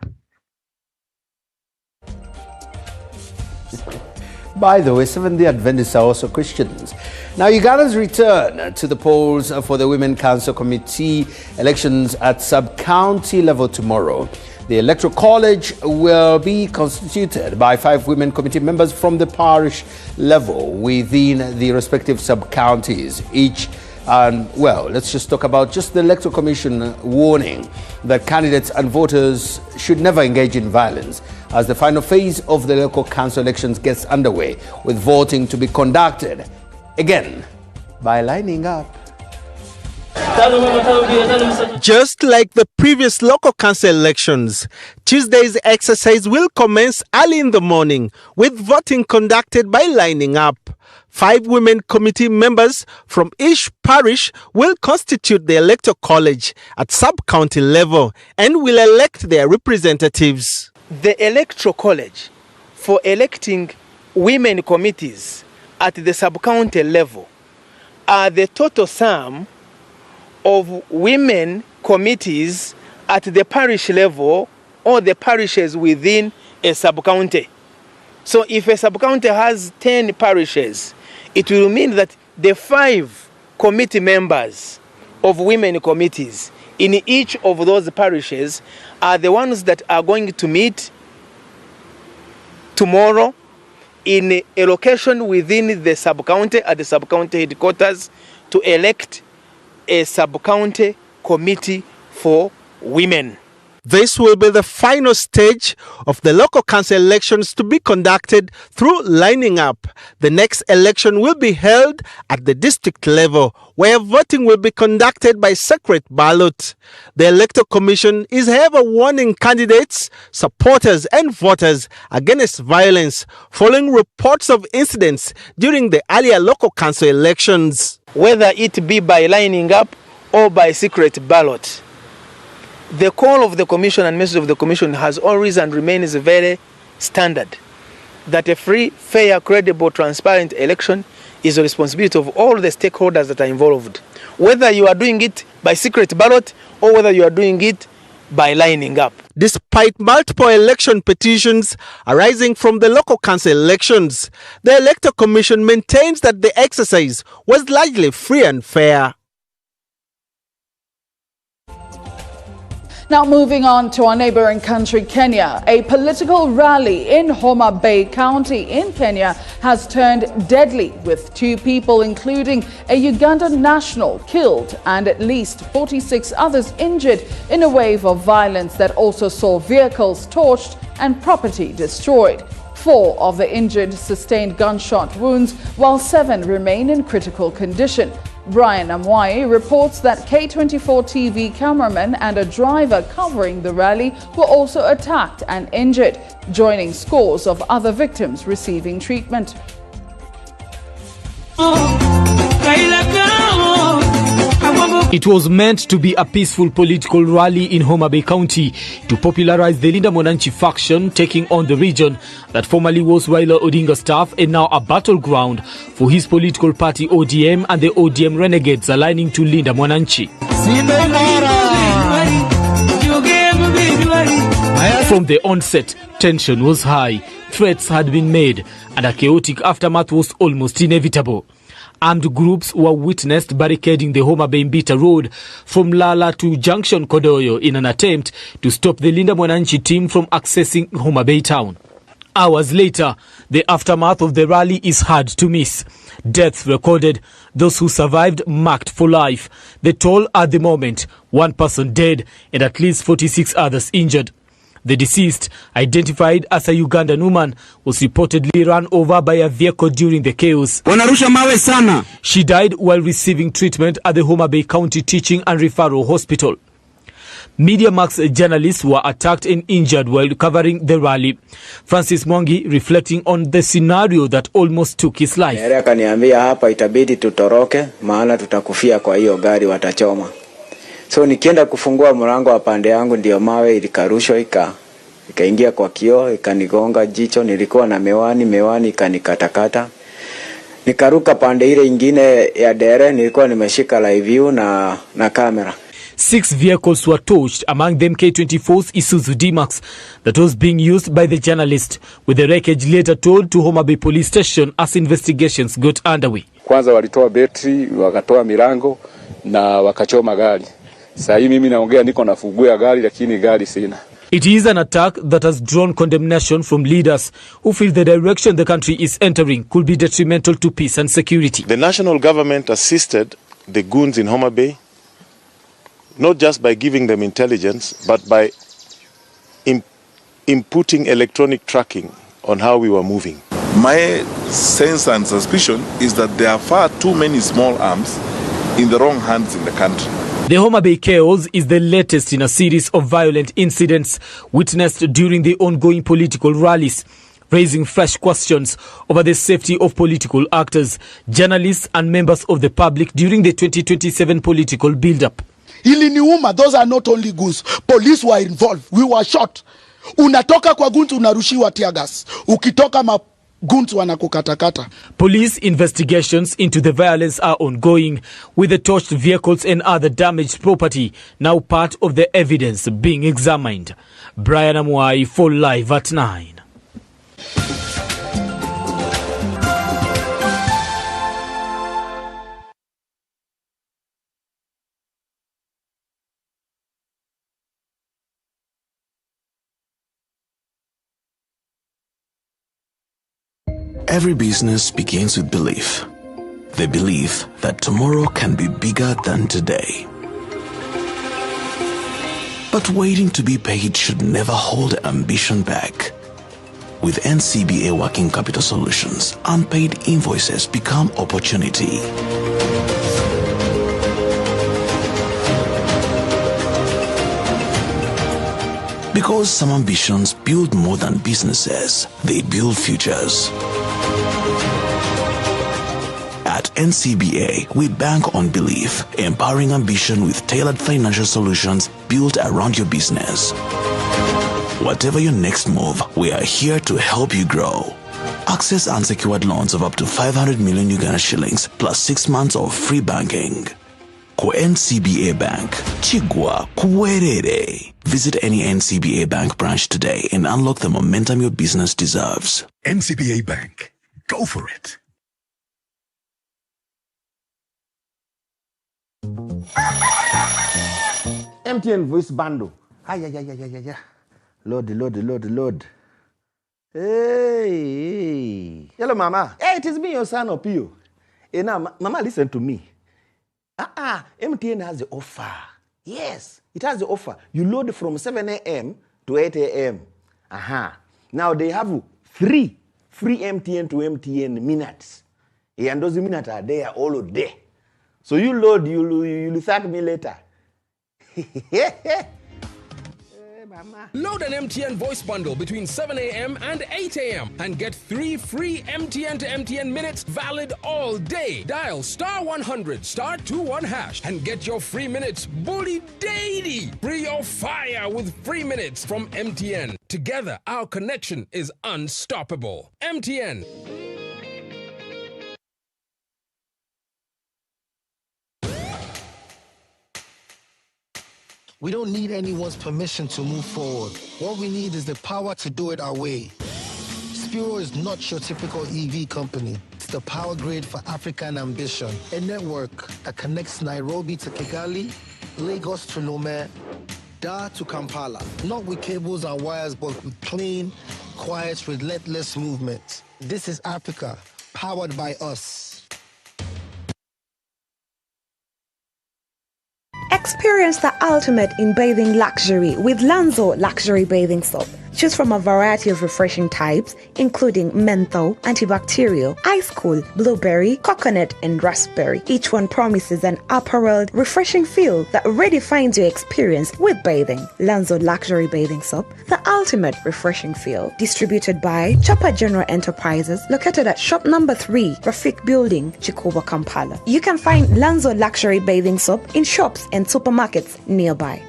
Speaker 21: By the way, Seventh-day Adventists are also Christians. Now, Ugandans return to the polls for the Women Council Committee elections at sub-county level tomorrow. The Electoral College will be constituted by 5 women committee members from the parish level within the respective sub-counties each. And, well, let's just talk about just the Electoral Commission warning that candidates and voters should never engage in violence as the final phase of the local council elections gets underway, with voting to be conducted, again, by lining up.
Speaker 12: Just like the previous local council elections, Tuesday's exercise will commence early in the morning with voting conducted by lining up. 5 women committee members from each parish will constitute the electoral college at sub-county level and will elect their representatives.
Speaker 16: The electoral college for electing women committees at the sub-county level are the total sum of women committees at the parish level or the parishes within a sub-county. So if a sub-county has 10 parishes, it will mean that the 5 committee members of women committees in each of those parishes are the ones that are going to meet tomorrow in a location within the sub-county at the sub-county headquarters to elect a sub-county committee for women.
Speaker 12: This will be the final stage of the local council elections to be conducted through lining up. The next election will be held at the district level, where voting will be conducted by secret ballot. The Electoral Commission is however warning candidates, supporters and voters against violence following reports of incidents during the earlier local council elections.
Speaker 16: Whether it be by lining up or by secret ballot, the call of the Commission and message of the Commission has always and remains very standard, that a free, fair, credible, transparent election is the responsibility of all the stakeholders that are involved, whether you are doing it by secret ballot or whether you are doing it by lining up.
Speaker 12: Despite multiple election petitions arising from the local council elections, the Electoral Commission maintains that the exercise was largely free and fair.
Speaker 1: Now moving on to our neighboring country, Kenya. A political rally in Homa Bay County in Kenya has turned deadly, with 2 people, including a Ugandan national, killed and at least 46 others injured in a wave of violence that also saw vehicles torched and property destroyed. 4 of the injured sustained gunshot wounds, while 7 remain in critical condition. Brian Amwai reports that K24 TV cameraman and a driver covering the rally were also attacked and injured, joining scores of other victims receiving treatment.
Speaker 2: It was meant to be a peaceful political rally in Homa Bay County to popularize the Linda Mwananchi faction taking on the region that formerly was Raila Odinga's staff and now a battleground for his political party ODM and the ODM renegades aligning to Linda Mwananchi. From the onset, tension was high, threats had been made, and a chaotic aftermath was almost inevitable. Armed groups were witnessed barricading the Homa Bay Mbita Road from Lala to Junction Kodoyo in an attempt to stop the Linda Mwananchi team from accessing Homa Bay town. Hours later, the aftermath of the rally is hard to miss. Deaths recorded, those who survived marked for life. The toll at the moment, 1 person dead and at least 46 others injured. The deceased, identified as a Ugandan woman, was reportedly run over by a vehicle during the chaos. She died while receiving treatment at the Homa Bay County Teaching and Referral Hospital. MediaMax journalists were attacked and injured while covering the rally. Francis Mwangi reflecting on the scenario that almost took his life.
Speaker 14: Akaniambia hapa itabidi tutoroke maana tutakufia kwa hiyo gari watachoma. So nikienda kufungua mlango wa pande yangu ndio mawe ilikarushwa ikaingia kwa kioo ikanigonga jicho. Nilikuwa na miwani ikanikatakata. Nikaruka pande ile ingine ya dere, nilikuwa nimeshika live view na camera.
Speaker 2: 6 vehicles were torched, among them K24's Isuzu D-Max that was being used by the journalist, with the wreckage later towed to Homa Bay Police Station as investigations got underway.
Speaker 15: Kwanza walitoa betri, wakatoa milango na wakachoma gari. Sasa hivi mimi naongea niko nafungua gari lakini gari sina.
Speaker 2: It is an attack that has drawn condemnation from leaders who feel the direction the country is entering could be detrimental to peace and security.
Speaker 18: The national government assisted the goons in Homa Bay not just by giving them intelligence, but by inputting electronic tracking on how we were moving.
Speaker 20: My sense and suspicion is that there are far too many small arms in the wrong hands in the country.
Speaker 2: The Homa Bay chaos is the latest in a series of violent incidents witnessed during the ongoing political rallies, raising fresh questions over the safety of political actors, journalists and members of the public during the 2027 political build-up.
Speaker 24: Iliniuma, those are not only goons. Police were involved. We were shot. Unatoka kwa goons unarushiwa tear gas. Ukitoka goons wanakukatakata.
Speaker 2: Police investigations into the violence are ongoing, with the torched vehicles and other damaged property now part of the evidence being examined. Brian Amwai for Live at 9.
Speaker 25: Every business begins with belief. The belief that tomorrow can be bigger than today. But waiting to be paid should never hold ambition back. With NCBA Working Capital Solutions, unpaid invoices become opportunity. Because some ambitions build more than businesses, they build futures. At NCBA, we bank on belief, empowering ambition with tailored financial solutions built around your business. Whatever your next move, we are here to help you grow. Access unsecured loans of up to 500 million Uganda shillings plus 6 months of free banking. Kwa NCBA Bank, Chigwa Kuwerere. Visit any NCBA Bank branch today and unlock the momentum your business deserves.
Speaker 28: NCBA Bank. Go for it.
Speaker 21: MTN Voice Bundle Ay. Load. Hey. Hello, Mama. Hey, it is me, your son, Opio. Hey, now, Mama, listen to me. MTN has the offer. Yes, it has the offer. You load from 7 a.m. to 8 a.m. Now, they have free MTN to MTN minutes. And those minutes are there all day. So you load, you'll thank me later.
Speaker 3: Load an MTN voice bundle between 7 a.m. and 8 a.m. and get 3 free MTN to MTN minutes valid all day. Dial *100 *21# and get your free minutes bully daily. Free your fire with free minutes from MTN. Together, our connection is unstoppable. MTN.
Speaker 4: We don't need anyone's permission to move forward. What we need is the power to do it our way. Spiro is not your typical EV company. It's the power grid for African ambition. A network that connects Nairobi to Kigali, Lagos to Lome, Dar to Kampala. Not with cables and wires, but with clean, quiet, relentless movement. This is Africa, powered by us.
Speaker 5: Experience the ultimate in bathing luxury with Lanzo Luxury Bathing Soap. Choose from a variety of refreshing types, including menthol, antibacterial, ice cool, blueberry, coconut, and raspberry. Each one promises an upper-world, refreshing feel that redefines your experience with bathing. Lanzo Luxury Bathing Soap, the ultimate refreshing feel. Distributed by Chopper General Enterprises, located at shop number 3, Rafik Building, Chikoba, Kampala. You can find Lanzo Luxury Bathing Soap in shops and supermarkets nearby.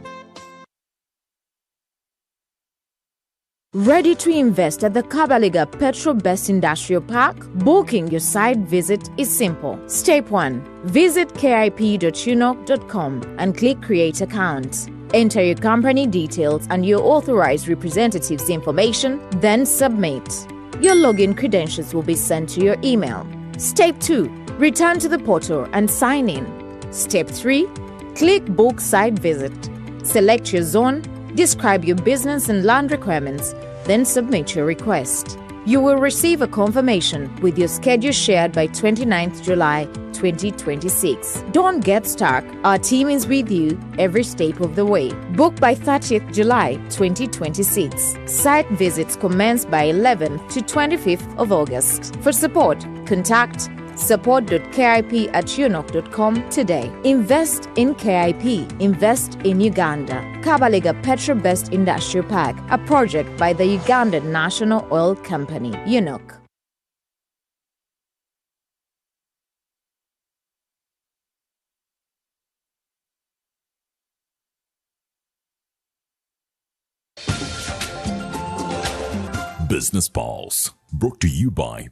Speaker 6: Ready to invest at the Kabaliga Petro Best Industrial Park? Booking your site visit is simple. Step 1. Visit kip.unok.com and click Create Account. Enter your company details and your authorized representative's information, then submit. Your login credentials will be sent to your email. Step 2. Return to the portal and sign in. Step 3. Click Book Site Visit. Select your zone, describe your business and land requirements, then submit your request. You will receive a confirmation with your schedule shared by 29th July 2026. Don't get stuck. Our team is with you every step of the way. Book by 30th July 2026. Site visits commence by 11th to 25th of August. For support, contact support.kip@unok.com today. Invest in KIP. Invest in Uganda. Kabaliga Petro Best Industrial Park, a project by the Ugandan National Oil Company, UNOC.
Speaker 10: Business Pulse, brought to you by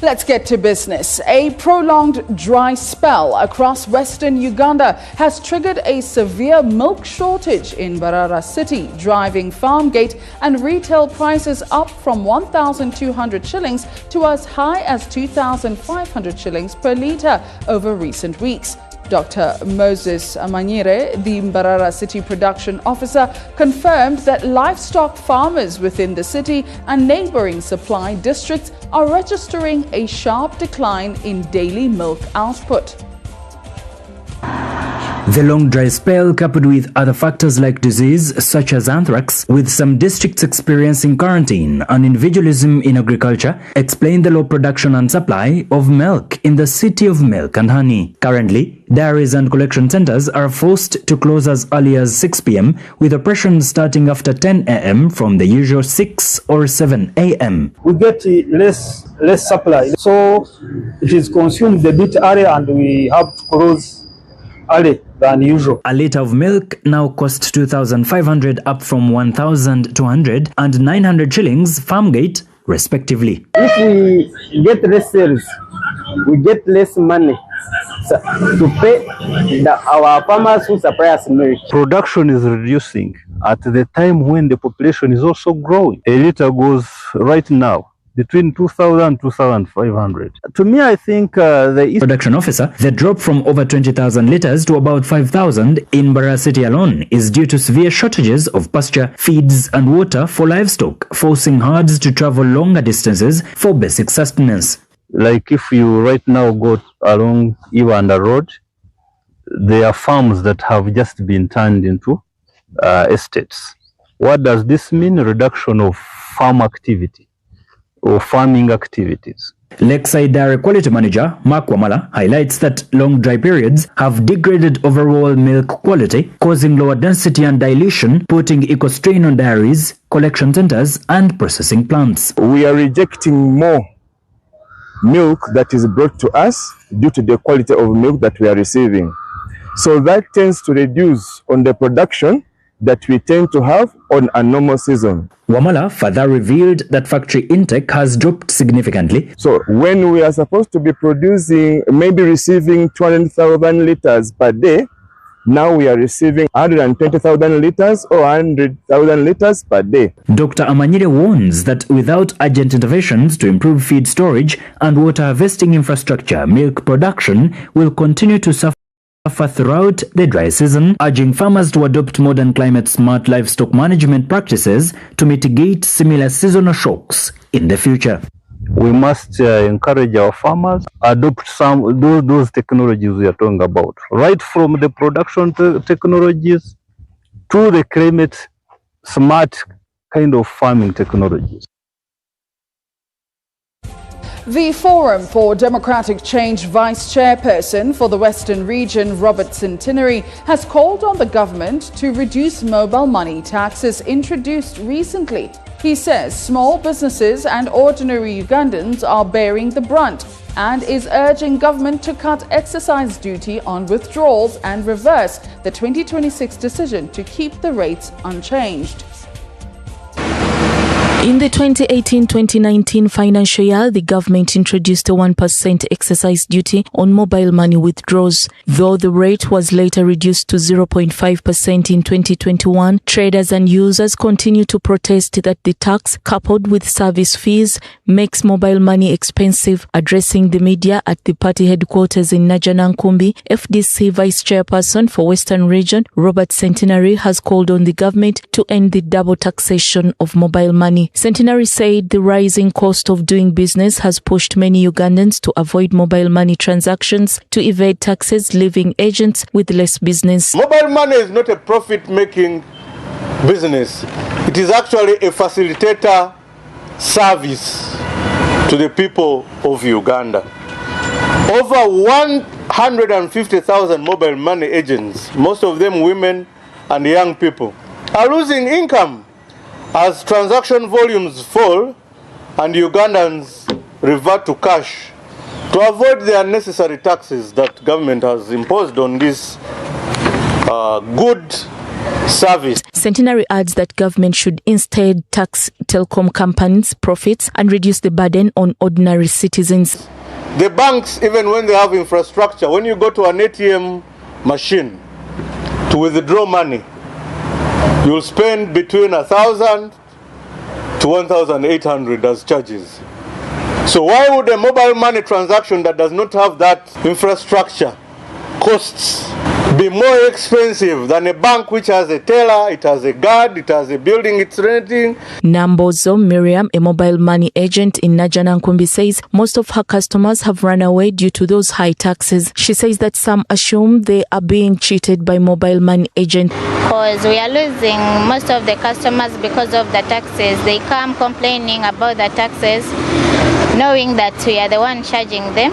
Speaker 1: Let's get to business. A prolonged dry spell across western Uganda has triggered a severe milk shortage in Mbarara city, driving farm gate and retail prices up from 1,200 shillings to as high as 2,500 shillings per litre over recent weeks. Dr. Moses Amanyire, the Mbarara City Production Officer, confirmed that livestock farmers within the city and neighbouring supply districts are registering a sharp decline in daily milk output.
Speaker 23: The long dry spell, coupled with other factors like disease such as anthrax, with some districts experiencing quarantine and individualism in agriculture, explain the low production and supply of milk in the city of milk and honey. Currently, dairies and collection centers are forced to close as early as 6 p.m, with operations starting after 10 a.m. from the usual 6 or 7 a.m.
Speaker 26: We get less supply, so it is consumed a bit early and we have to close early than usual.
Speaker 23: A litre of milk now costs 2,500, up from 1,200 and 900 shillings farm gate respectively.
Speaker 26: If we get less sales, we get less money to pay our farmers who supply us milk.
Speaker 8: Production is reducing at the time when the population is also growing. A litre goes right now
Speaker 7: between 2,000 and 2,500. To me, I think the
Speaker 23: production officer, the drop from over 20,000 litres to about 5,000 in Bara City alone is due to severe shortages of pasture, feeds and water for livestock, forcing herds to travel longer distances for basic sustenance.
Speaker 7: Like if you right now go along Iwanda Road, there are farms that have just been turned into estates. What does this mean? Reduction of farm activity or farming activities.
Speaker 23: Lakeside Dairy Quality Manager Mark Wamala highlights that long dry periods have degraded overall milk quality, causing lower density and dilution, putting eco strain on dairies, collection centers and processing plants.
Speaker 9: We are rejecting more milk that is brought to us due to the quality of milk that we are receiving. So that tends to reduce on the production that we tend to have on a normal season.
Speaker 23: Wamala further revealed that factory intake has dropped significantly.
Speaker 9: So when we are supposed to be producing, maybe receiving 200,000 litres per day, now we are receiving 120,000 litres or 100,000 litres per day.
Speaker 23: Dr. Amanyire warns that without urgent interventions to improve feed storage and water harvesting infrastructure, milk production will continue to suffer throughout the dry season, urging farmers to adopt modern climate-smart livestock management practices to mitigate similar seasonal shocks in the future.
Speaker 7: We must encourage our farmers adopt some those technologies we are talking about, right from the production technologies to the climate-smart kind of farming technologies.
Speaker 1: The Forum for Democratic Change Vice Chairperson for the Western Region, Robert Centenary, has called on the government to reduce mobile money taxes introduced recently. He says small businesses and ordinary Ugandans are bearing the brunt and is urging government to cut excise duty on withdrawals and reverse the 2026 decision to keep the rates unchanged.
Speaker 11: In the 2018-2019 financial year, the government introduced a 1% excise duty on mobile money withdrawals. Though the rate was later reduced to 0.5% in 2021, traders and users continue to protest that the tax, coupled with service fees, makes mobile money expensive. Addressing the media at the party headquarters in Najanankumbi, FDC Vice Chairperson for Western Region, Robert Centenary, has called on the government to end the double taxation of mobile money. Centenary said the rising cost of doing business has pushed many Ugandans to avoid mobile money transactions to evade taxes, leaving agents with less business.
Speaker 13: Mobile money is not a profit-making business. It is actually a facilitator service to the people of Uganda. Over 150,000 mobile money agents, most of them women and young people, are losing income as transaction volumes fall and Ugandans revert to cash to avoid the unnecessary taxes that government has imposed on this good service.
Speaker 11: Centenary adds that government should instead tax telecom companies' profits and reduce the burden on ordinary citizens.
Speaker 13: The banks, even when they have infrastructure, when you go to an ATM machine to withdraw money, you'll spend between 1,000 to 1,800 as charges. So why would a mobile money transaction that does not have that infrastructure costs be more expensive than a bank which has a teller, it has a guard, it has a building it's renting?
Speaker 11: Nambozo Miriam, a mobile money agent in Najanankumbi, says most of her customers have run away due to those high taxes. She says that some assume they are being cheated by mobile money agents.
Speaker 17: Because we are losing most of the customers because of the taxes. They come complaining about the taxes, knowing that we are the one charging them.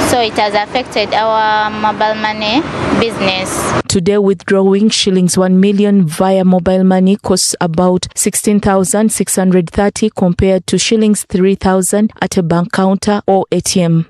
Speaker 17: So it has affected our mobile money business.
Speaker 11: Today, withdrawing shillings 1 million via mobile money costs about 16,630 compared to shillings 3,000 at a bank counter or ATM.